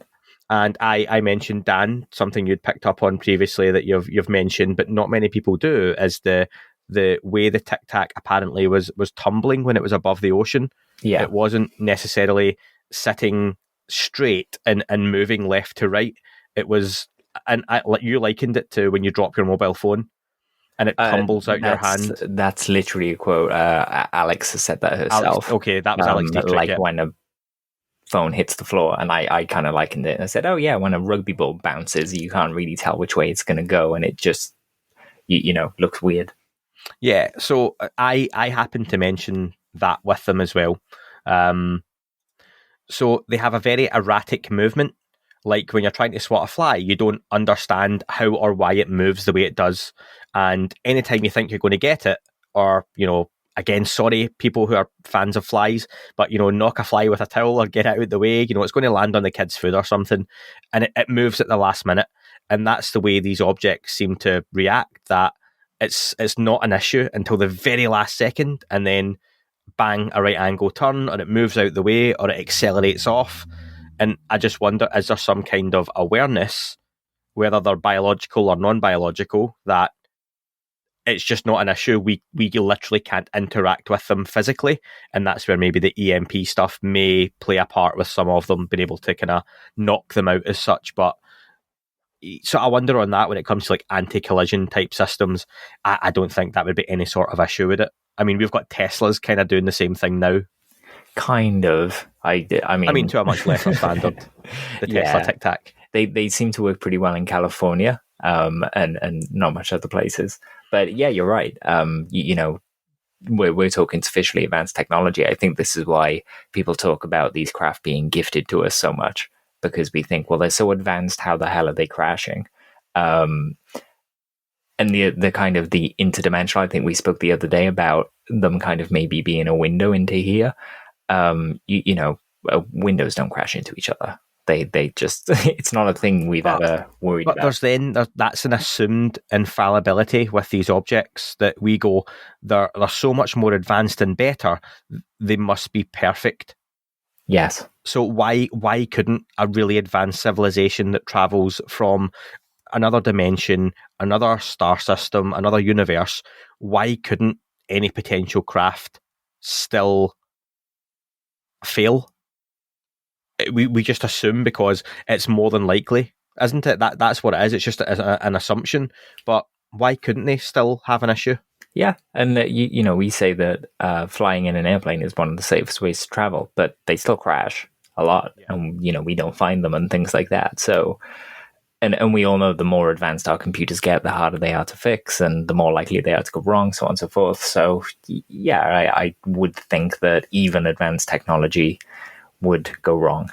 And I mentioned, Dan, something you'd picked up on previously that you've mentioned, but not many people do, is the the way the Tic Tac apparently was tumbling when it was above the ocean. Yeah. It wasn't necessarily sitting straight and moving left to right. It was, and you likened it to when you drop your mobile phone and it tumbles out your hand. That's literally a quote. Alex has said that herself. Okay, that was Alex Dietrich. Like yeah. when a phone hits the floor, and I kind of likened it. And I said, oh yeah, when a rugby ball bounces, you can't really tell which way it's going to go, and it just, you know, looks weird. Yeah, so I happened to mention that with them as well. So they have a very erratic movement. Like when you're trying to swat a fly, you don't understand how or why it moves the way it does. And anytime you think you're going to get it, or, you know, again, sorry, people who are fans of flies, but, you know, knock a fly with a towel or get it out of the way, you know, it's going to land on the kid's food or something. And it moves at the last minute. And that's the way these objects seem to react, that it's not an issue until the very last second, and then bang, a right angle turn, or it moves out the way, or it accelerates off. And I just wonder, is there some kind of awareness, whether they're biological or non-biological, that it's just not an issue? We literally can't interact with them physically, and that's where maybe the EMP stuff may play a part with some of them being able to kind of knock them out as such. But so I wonder on that, when it comes to like anti-collision type systems, I don't think that would be any sort of issue with it. I mean, we've got Teslas kind of doing the same thing now. Kind of. I mean, to a much lesser standard. The Tesla Tic Tac. They seem to work pretty well in California, and not much other places. But yeah, you're right. You know, we're talking sufficiently advanced technology. I think this is why people talk about these craft being gifted to us so much, because we think, well, they're so advanced, how the hell are they crashing? And the kind of the interdimensional, I think we spoke the other day about them kind of maybe being a window into here. You know, windows don't crash into each other. They just, it's not a thing we've ever worried about. But that's an assumed infallibility with these objects, that we go, they're so much more advanced and better, they must be perfect. Yes. So why couldn't a really advanced civilization that travels from another dimension, another star system, another universe, why couldn't any potential craft still fail? We just assume because it's more than likely, isn't it? That's what it is. It's just an assumption. But why couldn't they still have an issue? Yeah, and you know, we say that flying in an airplane is one of the safest ways to travel, but they still crash a lot, and you know, we don't find them and things like that. So, and we all know the more advanced our computers get, the harder they are to fix, and the more likely they are to go wrong, so on and so forth. So, yeah, I would think that even advanced technology would go wrong.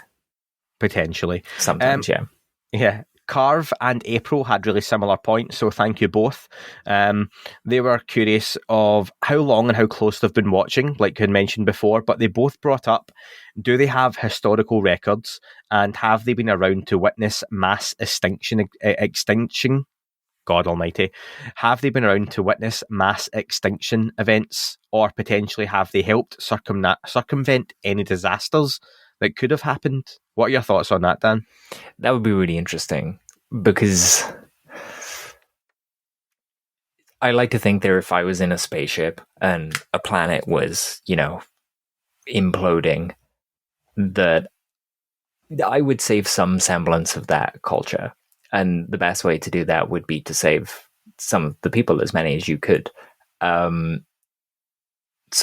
Potentially. Sometimes, yeah. Yeah. Carve and April had really similar points, so thank you both. They were curious of how long and how close they've been watching, like you had mentioned before, but they both brought up, do they have historical records, and have they been around to witness mass extinction? God almighty. Have they been around to witness mass extinction events, or potentially have they helped circumvent any disasters that could have happened? What are your thoughts on that, Dan? That would be really interesting, because I like to think that if I was in a spaceship and a planet was, you know, imploding, that I would save some semblance of that culture. And the best way to do that would be to save some of the people, as many as you could. So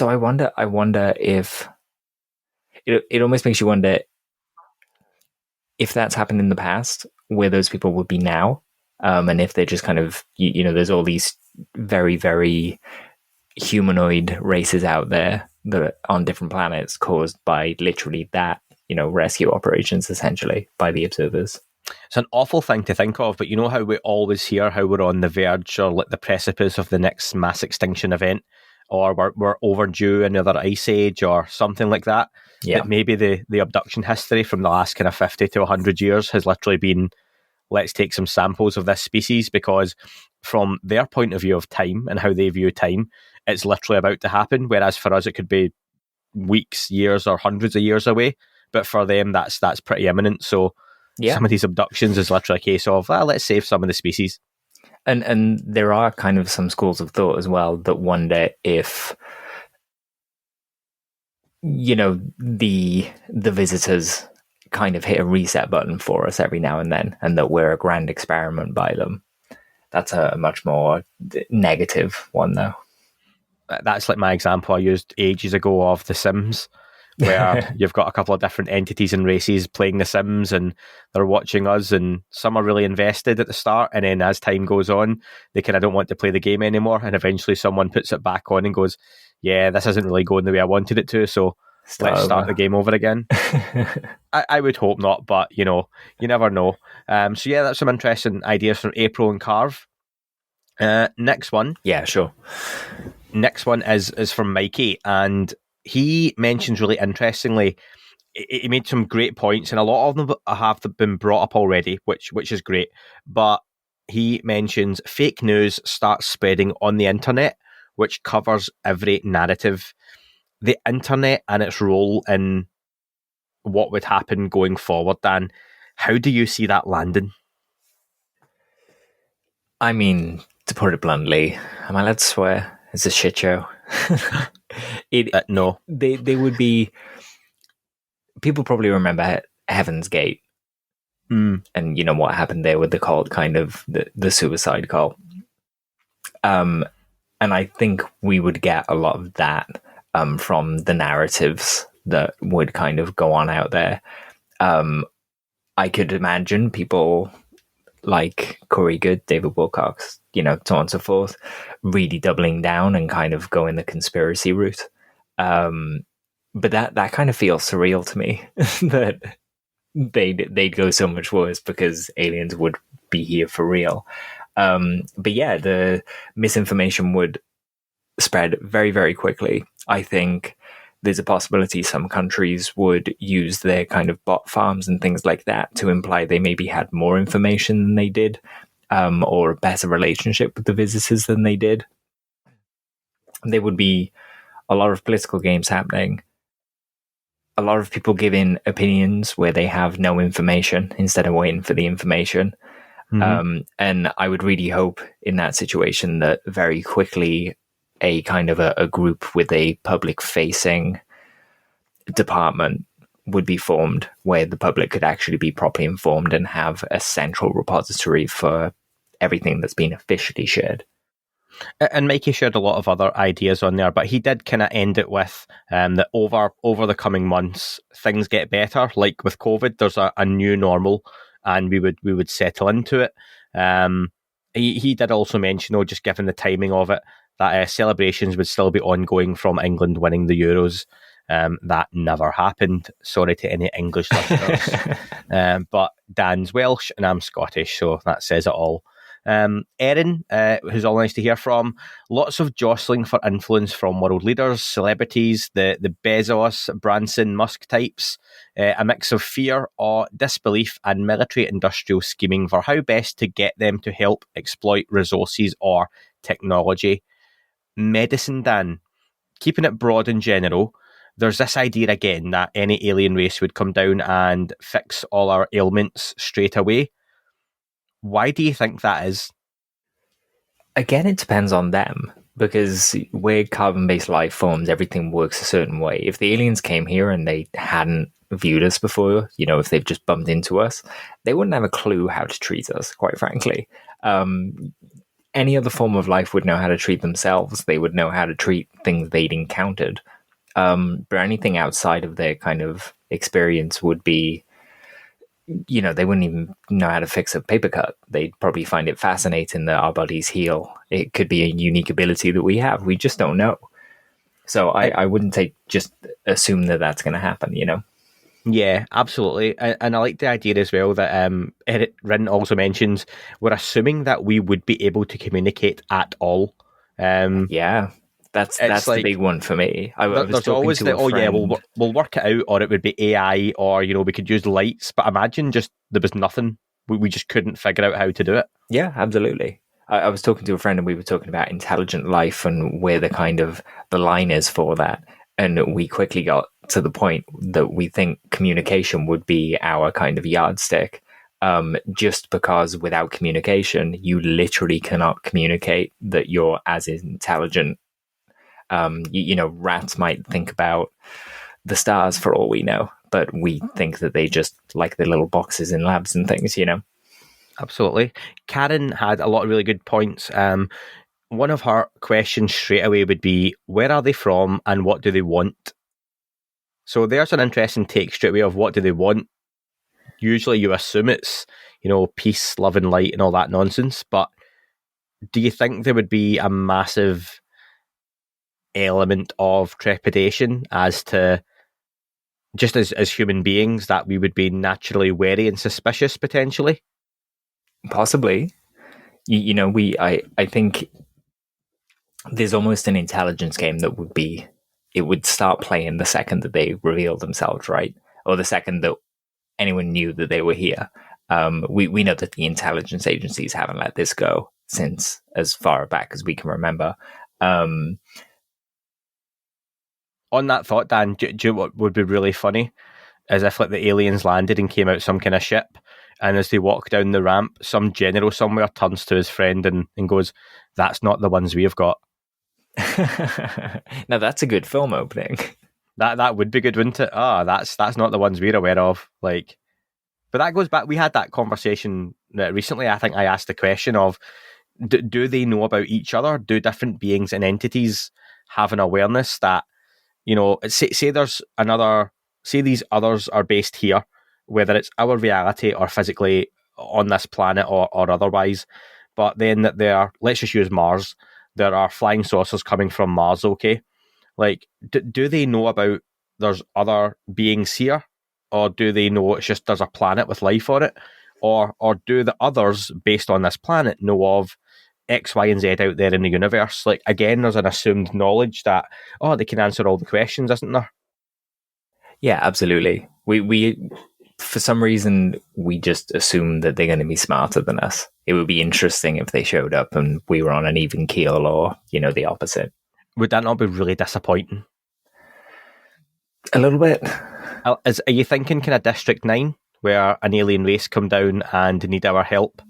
I wonder if it almost makes you wonder if that's happened in the past, where those people would be now, and if they're just kind of, you know, there's all these very, very humanoid races out there that are on different planets caused by literally that, you know, rescue operations essentially by the observers. It's an awful thing to think of, but you know how we always hear how we're on the verge or like the precipice of the next mass extinction event, or we're overdue another ice age or something like that? Yeah. That maybe the abduction history from the last kind of 50 to 100 years has literally been, let's take some samples of this species, because from their point of view of time and how they view time, it's literally about to happen, whereas for us it could be weeks, years, or hundreds of years away. But for them, that's pretty imminent. So some of these abductions is literally a case of, let's save some of the species. And there are kind of some schools of thought as well that wonder if, you know, the visitors kind of hit a reset button for us every now and then, and that we're a grand experiment by them. That's a much more negative one, though. That's like my example I used ages ago of The Sims, where you've got a couple of different entities and races playing The Sims, and they're watching us, and some are really invested at the start, and then as time goes on, they kind of don't want to play the game anymore, and eventually someone puts it back on and goes, yeah, this isn't really going the way I wanted it to, so let's start the game over again. I would hope not, but, you know, you never know. So yeah, that's some interesting ideas from April and Carve. Next one. Yeah, sure. Next one is from Mikey, and he mentions really interestingly, he made some great points, and a lot of them have been brought up already, which is great. But he mentions fake news starts spreading on the internet, which covers every narrative. The internet and its role in what would happen going forward, Dan. How do you see that landing? I mean, to put it bluntly, am I allowed to swear? It's a shit show. No. They would be... People probably remember Heaven's Gate. And you know what happened there with the cult, kind of the suicide cult. And I think we would get a lot of that from the narratives that would kind of go on out there. I could imagine people like Corey Good, David Wilcox, you know, so on and so forth, really doubling down and kind of going the conspiracy route. But that kind of feels surreal to me that they'd go so much worse because aliens would be here for real. But yeah, the misinformation would spread very, very quickly. I think there's a possibility some countries would use their kind of bot farms and things like that to imply they maybe had more information than they did, or a better relationship with the visitors than they did. There would be a lot of political games happening. A lot of people giving opinions where they have no information instead of waiting for the information. And I would really hope in that situation that very quickly a kind of a group with a public-facing department would be formed where the public could actually be properly informed and have a central repository for everything that's been officially shared. And Mikey shared a lot of other ideas on there, but he did kind of end it with that over the coming months, things get better. Like with COVID, there's a new normal, and we would settle into it. He did also mention, though, just given the timing of it, that celebrations would still be ongoing from England winning the Euros. That never happened. Sorry to any English listeners. But Dan's Welsh and I'm Scottish, so that says it all. Erin, who's all nice to hear from, lots of jostling for influence from world leaders, celebrities, the Bezos, Branson, Musk types, a mix of fear, awe, disbelief, and military-industrial scheming for how best to get them to help exploit resources or technology. Medicine, Dan, keeping it broad in general, there's this idea again that any alien race would come down and fix all our ailments straight away. Why do you think that is? Again, it depends on them, because we're carbon-based life forms, everything works a certain way. If the aliens came here and they hadn't viewed us before, you know, if they've just bumped into us, they wouldn't have a clue how to treat us, quite frankly. Any other form of life would know how to treat themselves. They would know how to treat things they'd encountered. But anything outside of their kind of experience would be, you know, they wouldn't even know how to fix a paper cut. They'd probably find it fascinating that our bodies heal. It could be a unique ability that we have. We just don't know. So I wouldn't just assume that that's going to happen, you know? Yeah, absolutely. And I like the idea as well that Eric Rin also mentions, we're assuming that we would be able to communicate at all. Yeah. That's the big one for me. There's always we'll work it out, or it would be AI, or, you know, we could use lights. But imagine just there was nothing. We just couldn't figure out how to do it. Yeah, absolutely. I was talking to a friend and we were talking about intelligent life and where the kind of the line is for that. And we quickly got to the point that we think communication would be our kind of yardstick. just because without communication, you literally cannot communicate that you're as intelligent. Rats might think about the stars for all we know, but we think that they just like the little boxes in labs and things, Absolutely. Karen had a lot of really good points. One of her questions straight away would be, where are they from and what do they want? So there's an interesting take straight away of what do they want. Usually you assume it's, peace, love and light and all that nonsense. But do you think there would be a massive element of trepidation as to, just as human beings, that we would be naturally wary and suspicious potentially? Possibly. I think there's almost an intelligence game that would start playing the second that they reveal themselves, right? Or the second that anyone knew that they were here. We know that the intelligence agencies haven't let this go since as far back as we can remember. On that thought, Dan, do you know what would be really funny? As if like the aliens landed and came out some kind of ship, and as they walk down the ramp, some general somewhere turns to his friend and goes, "That's not the ones we've got." Now that's a good film opening. That would be good, wouldn't it? That's not the ones we're aware of. Like, but that goes back. We had that conversation recently. I think I asked the question of, do they know about each other? Do different beings and entities have an awareness that, say there's another, say these others are based here, whether it's our reality or physically on this planet or otherwise, but then that let's just use Mars. There are flying saucers coming from Mars, okay? Like, do they know about there's other beings here? Or do they know it's just there's a planet with life on it? Or do the others, based on this planet, know of X, Y, and Z out there in the universe? Like, again, there's an assumed knowledge that, they can answer all the questions, isn't there? Yeah, absolutely. We for some reason, we just assume that they're going to be smarter than us. It would be interesting if they showed up and we were on an even keel, or, the opposite. Would that not be really disappointing? A little bit. Are you thinking kind of District 9, where an alien race come down and need our help?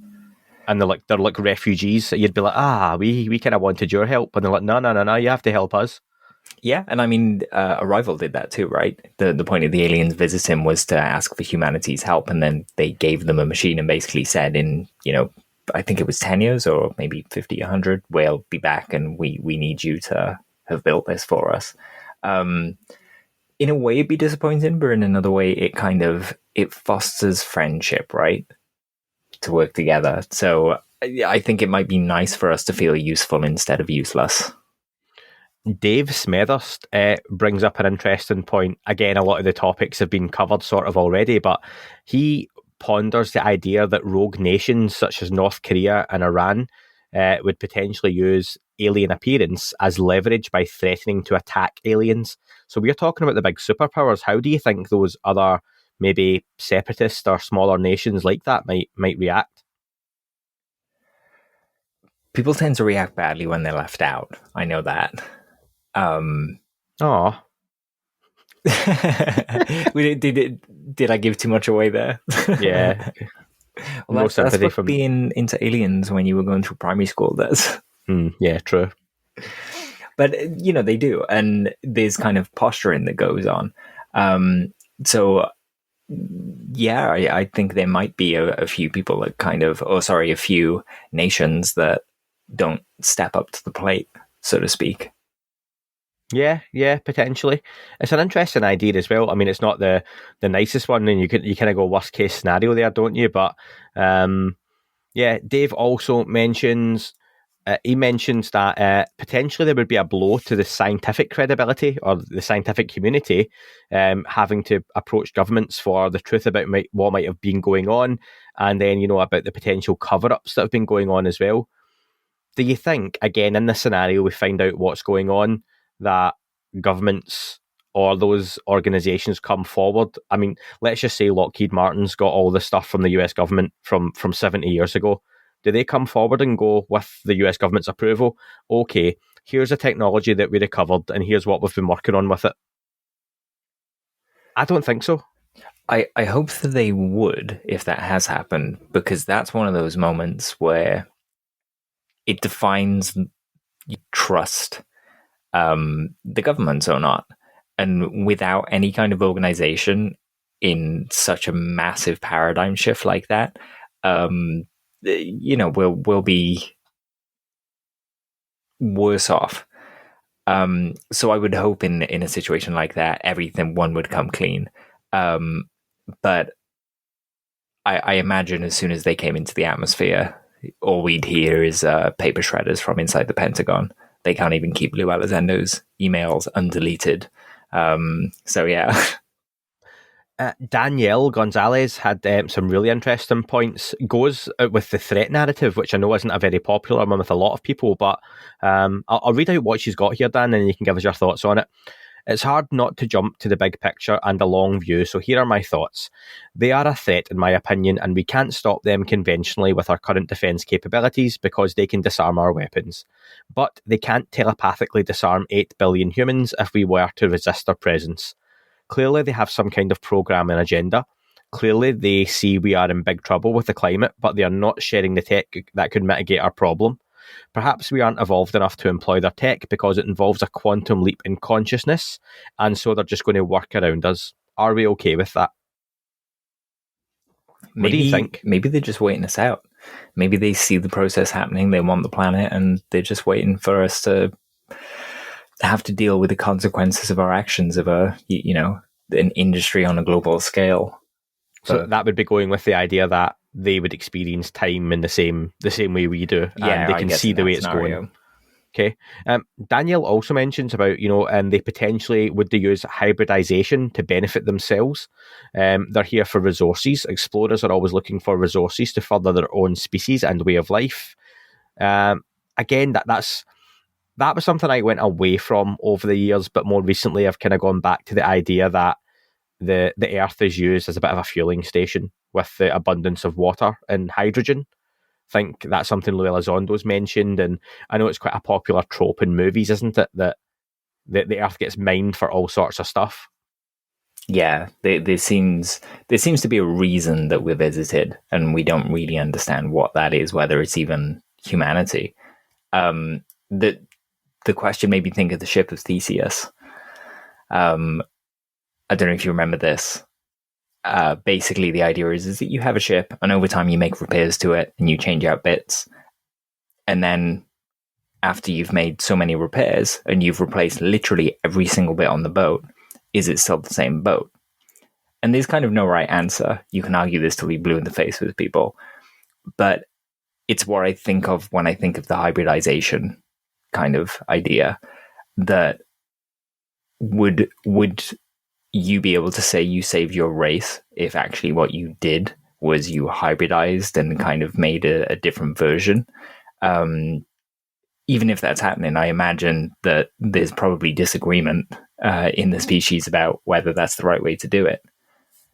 And they're like refugees. You'd be like, we kind of wanted your help. And they're like, no, you have to help us. Yeah, and I mean, Arrival did that too, right? The point of the aliens visiting was to ask for humanity's help, and then they gave them a machine and basically said in, I think it was 10 years or maybe 50, 100, we'll be back and we need you to have built this for us. In a way, it'd be disappointing, but in another way, it fosters friendship, right? To work together. So I think it might be nice for us to feel useful instead of useless. Dave Smethurst brings up an interesting point. Again, a lot of the topics have been covered sort of already, but he ponders the idea that rogue nations such as North Korea and Iran would potentially use alien appearance as leverage by threatening to attack aliens. So we're talking about the big superpowers. How do you think those other maybe separatist or smaller nations like that might react? People tend to react badly when they're left out. I know that. Did I give too much away there? Yeah. Well, that's what being into aliens when you were going through primary school does. Yeah, true. But, they do. And there's kind of posturing that goes on. So, yeah, I think there might be a few people that a few nations that don't step up to the plate, so to speak. Yeah, potentially. It's an interesting idea as well. I mean, it's not the nicest one, and you kind of go worst case scenario there, don't you? But Dave also mentions that potentially there would be a blow to the scientific credibility or the scientific community having to approach governments for the truth about what might have been going on, and then about the potential cover-ups that have been going on as well. Do you think, again, in this scenario, we find out what's going on, that governments or those organisations come forward? I mean, let's just say Lockheed Martin's got all the stuff from the US government from 70 years ago. Do they come forward and go, with the US government's approval, okay, here's a technology that we recovered and here's what we've been working on with it? I don't think so. I hope that they would, if that has happened, because that's one of those moments where it defines you trust the government or not. And without any kind of organization in such a massive paradigm shift like that, we'll be worse off. So I would hope in a situation like that, one would come clean. But I imagine as soon as they came into the atmosphere, all we'd hear is paper shredders from inside the Pentagon. They can't even keep Lou Alizando's emails undeleted. So yeah. Danielle Gonzalez had some really interesting points. Goes with the threat narrative, which I know isn't a very popular one with a lot of people, but I'll read out what she's got here, Dan, and you can give us your thoughts on it. It's hard not to jump to the big picture and the long view, so here are my thoughts. They are a threat, in my opinion, and we can't stop them conventionally with our current defence capabilities because they can disarm our weapons. But they can't telepathically disarm 8 billion humans if we were to resist their presence. Clearly, they have some kind of program and agenda. Clearly, they see we are in big trouble with the climate, but they are not sharing the tech that could mitigate our problem. Perhaps we aren't evolved enough to employ their tech because it involves a quantum leap in consciousness, and so they're just going to work around us. Are we okay with that? What do you think? Maybe they're just waiting us out. Maybe they see the process happening, they want the planet, and they're just waiting for us to have to deal with the consequences of our actions of an industry on a global scale. So that would be going with the idea that they would experience time in the same way we do, and they can see the way it's going. Okay. Daniel also mentions about, they potentially would use hybridization to benefit themselves. They're here for resources. Explorers are always looking for resources to further their own species and way of life. Again, that was something I went away from over the years, but more recently I've kind of gone back to the idea that the Earth is used as a bit of a fueling station with the abundance of water and hydrogen. I think that's something Lou Elizondo's mentioned, and I know it's quite a popular trope in movies, isn't it, that the Earth gets mined for all sorts of stuff. Yeah, there seems to be a reason that we're visited, and we don't really understand what that is, whether it's even humanity. The question made me think of the ship of Theseus. I don't know if you remember this. Basically, the idea is that you have a ship, and over time you make repairs to it, and you change out bits. And then after you've made so many repairs, and you've replaced literally every single bit on the boat, is it still the same boat? And there's kind of no right answer. You can argue this till you're blue in the face with people. But it's what I think of when I think of the hybridization kind of idea, that would you be able to say you saved your race if actually what you did was you hybridized and kind of made a different version? Even if that's happening, I imagine that there's probably disagreement in the species about whether that's the right way to do it.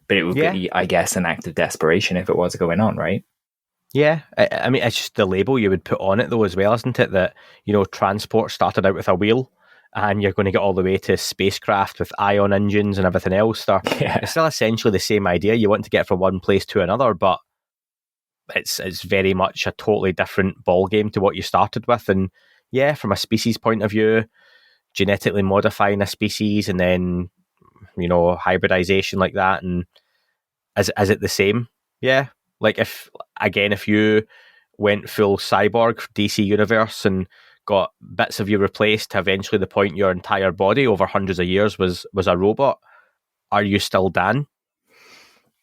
But it would be, I guess, an act of desperation if it was going on, right? Yeah, I mean, it's just the label you would put on it, though, as well, isn't it? That, transport started out with a wheel, and you're going to get all the way to spacecraft with ion engines and everything else. It's still essentially the same idea. You want to get from one place to another, but it's very much a totally different ball game to what you started with. And yeah, from a species point of view, genetically modifying a species and then, hybridization like that, and is it the same? Yeah. Like if you went full cyborg DC universe and got bits of you replaced to eventually the point your entire body over hundreds of years was a robot, are you still Dan?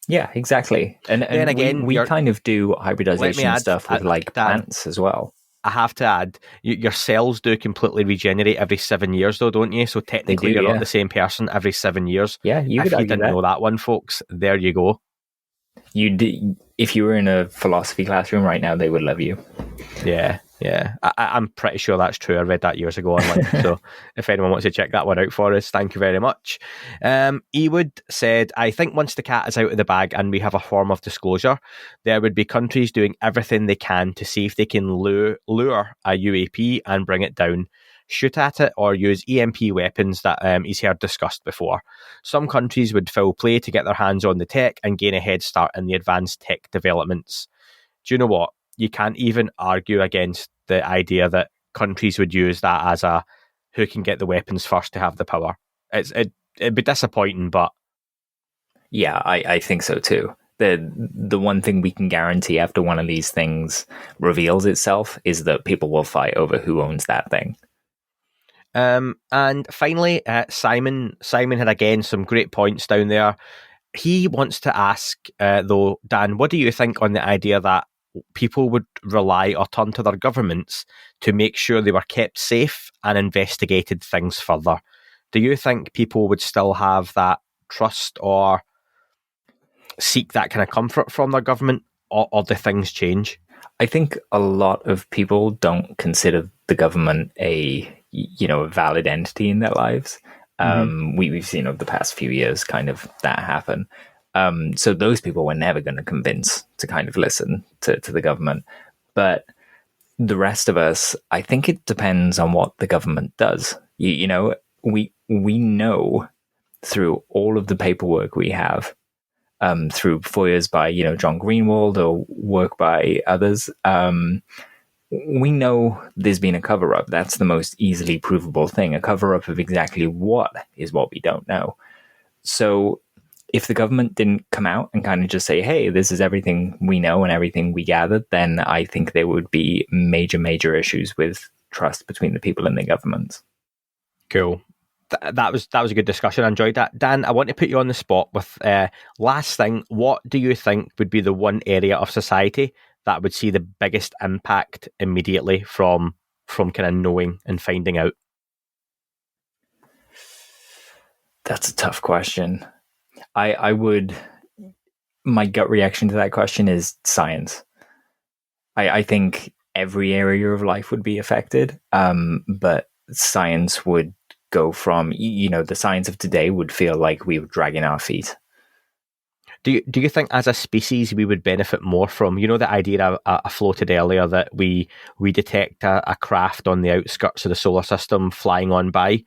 Yeah, exactly. And then again, we kind of do hybridization stuff with plants as well. I have to add, your cells do completely regenerate every 7 years, though, don't you? So technically, you're not the same person every 7 years. Yeah, if you didn't know that one, folks, there you go. If you were in a philosophy classroom right now, they would love you. Yeah. I'm pretty sure that's true. I read that years ago online. So if anyone wants to check that one out for us, thank you very much. Ewood said, I think once the cat is out of the bag and we have a form of disclosure, there would be countries doing everything they can to see if they can lure a UAP and bring it down. shoot at it or use EMP weapons that he's heard discussed before. Some countries would foul play to get their hands on the tech and gain a head start in the advanced tech developments. Do you know what? You can't even argue against the idea that countries would use that as a who can get the weapons first to have the power. It'd be disappointing, but yeah, I think so too. The one thing we can guarantee after one of these things reveals itself is that people will fight over who owns that thing. And finally, Simon had again some great points down there. He wants to ask, though, Dan, what do you think on the idea that people would rely or turn to their governments to make sure they were kept safe and investigated things further? Do you think people would still have that trust or seek that kind of comfort from their government, or do things change? I think a lot of people don't consider the government a valid entity in their lives. We've seen over the past few years kind of that happen. So those people were never going to convince to kind of listen to the government. But the rest of us, I think it depends on what the government does. We know through all of the paperwork we have, through FOIAs by, John Greenwald or work by others, we know there's been a cover-up. That's the most easily provable thing. A cover-up of exactly what is what we don't know. So if the government didn't come out and kind of just say, hey, this is everything we know and everything we gathered, then I think there would be major, major issues with trust between the people and the governments. Cool. That was a good discussion. I enjoyed that. Dan, I want to put you on the spot with last thing. What do you think would be the one area of society that would see the biggest impact immediately from kind of knowing and finding out? That's a tough question. My gut reaction to that question is science. I think every area of life would be affected, but science would go from, the science of today would feel like we were dragging our feet. Do you think as a species we would benefit more from, the idea I floated earlier that we detect a craft on the outskirts of the solar system flying on by?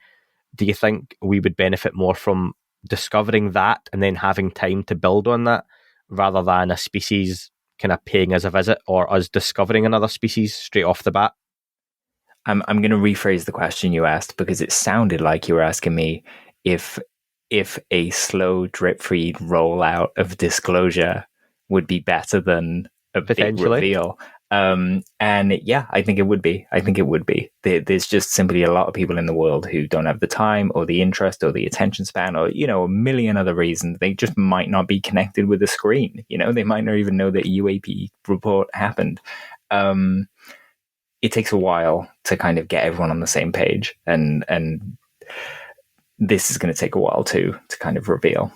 Do you think we would benefit more from discovering that and then having time to build on that rather than a species kind of paying us a visit or us discovering another species straight off the bat? I'm going to rephrase the question you asked because it sounded like you were asking me if a slow drip-feed rollout of disclosure would be better than a big reveal. And yeah, I think it would be. There's just simply a lot of people in the world who don't have the time or the interest or the attention span or, a million other reasons. They just might not be connected with the screen. They might not even know that a UAP report happened. It takes a while to kind of get everyone on the same page. And this is going to take a while to kind of reveal.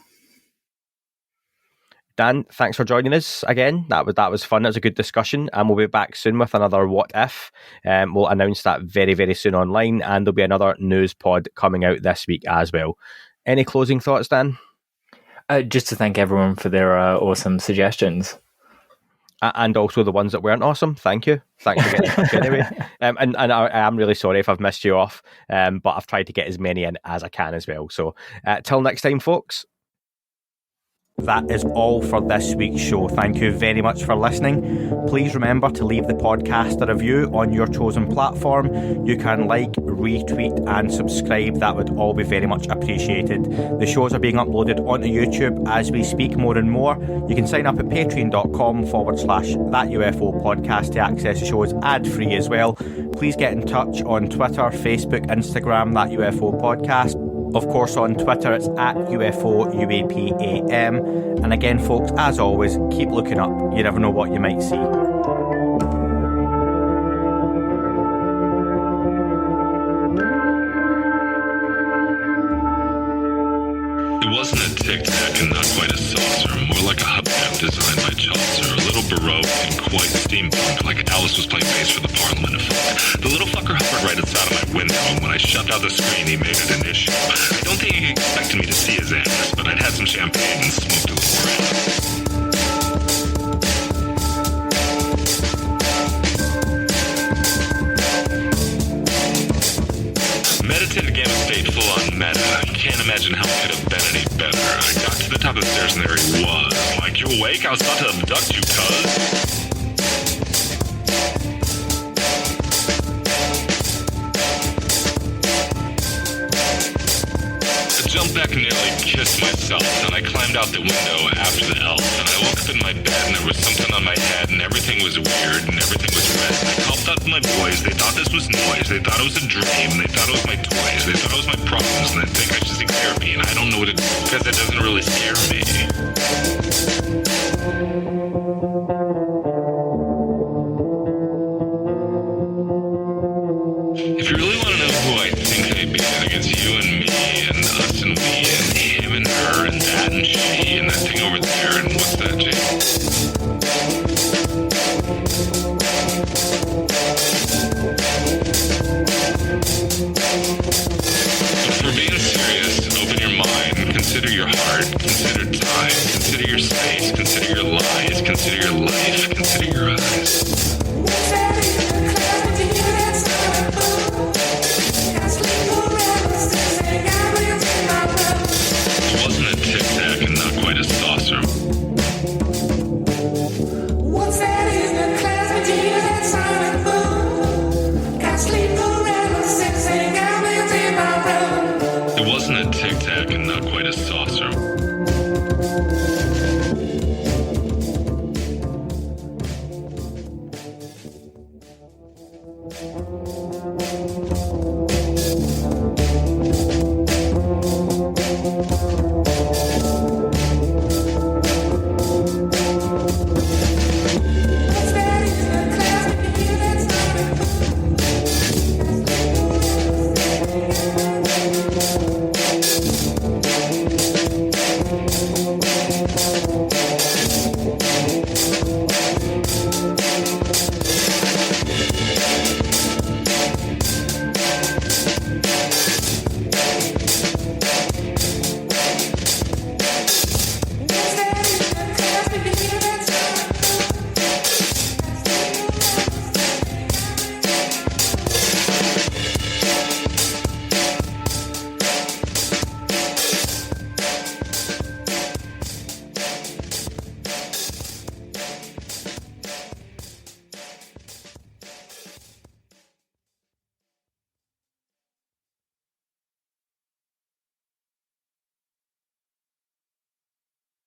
Dan, thanks for joining us again. That was fun. It was a good discussion, and we'll be back soon with another What If. We'll announce that very, very soon online, and there'll be another news pod coming out this week as well. Any closing thoughts, Dan? Just to thank everyone for their awesome suggestions. And also the ones that weren't awesome. Thank you. Thanks for getting in touch anyway. And I am really sorry if I've missed you off, but I've tried to get as many in as I can as well. So till next time, folks. That is all for this week's show. Thank you very much for listening. Please remember to leave the podcast a review on your chosen platform. You can like, retweet and subscribe. That would all be very much appreciated. The shows are being uploaded onto YouTube as we speak more and more. You can sign up at patreon.com/That UFO podcast to access the shows ad-free as well. Please get in touch on Twitter, Facebook, Instagram, That UFO podcast. Of course, on Twitter, it's at UFOUAPAM. And again, folks, as always, keep looking up. You never know what you might see. It wasn't a tic-tac and not quite a saucer, more like a hubcap designed by Chaucer, a little baroque and quite steampunk, like Alice was playing bass for the Parliament of Folk. The little fucker hovered right outside of my window, and when I shoved out the screen, he made it an issue. I don't think he expected me to see his ass, but I'd had some champagne and smoked a little around. can't imagine how it could have been any better. I got to the top of the stairs and there he was. Like, you awake? I was about to abduct you, cuz. I jumped back and nearly kissed myself, and I climbed out the window after the elf, and I woke up in my bed and there was something on my head and everything was weird and everything was red. And I called out to my boys. They thought this was noise. They thought it was a dream. They thought it was my toys. They thought it was my problems, and they think I should seek therapy, and I don't know what it is because it doesn't really scare me. If you really want to know who I think may be, then against you and me and us and we and him and her and that and she and that thing over there and what's that, Jake? But if we're being serious, open your mind, consider your heart, consider time, consider your space, consider your lies, consider your life, consider your eyes. It wasn't a tic tac and not quite a saucer. What's that in the class with you that sonic boom? Got sleep around 6 a.m. in my room. It wasn't a tic tac and not quite a saucer.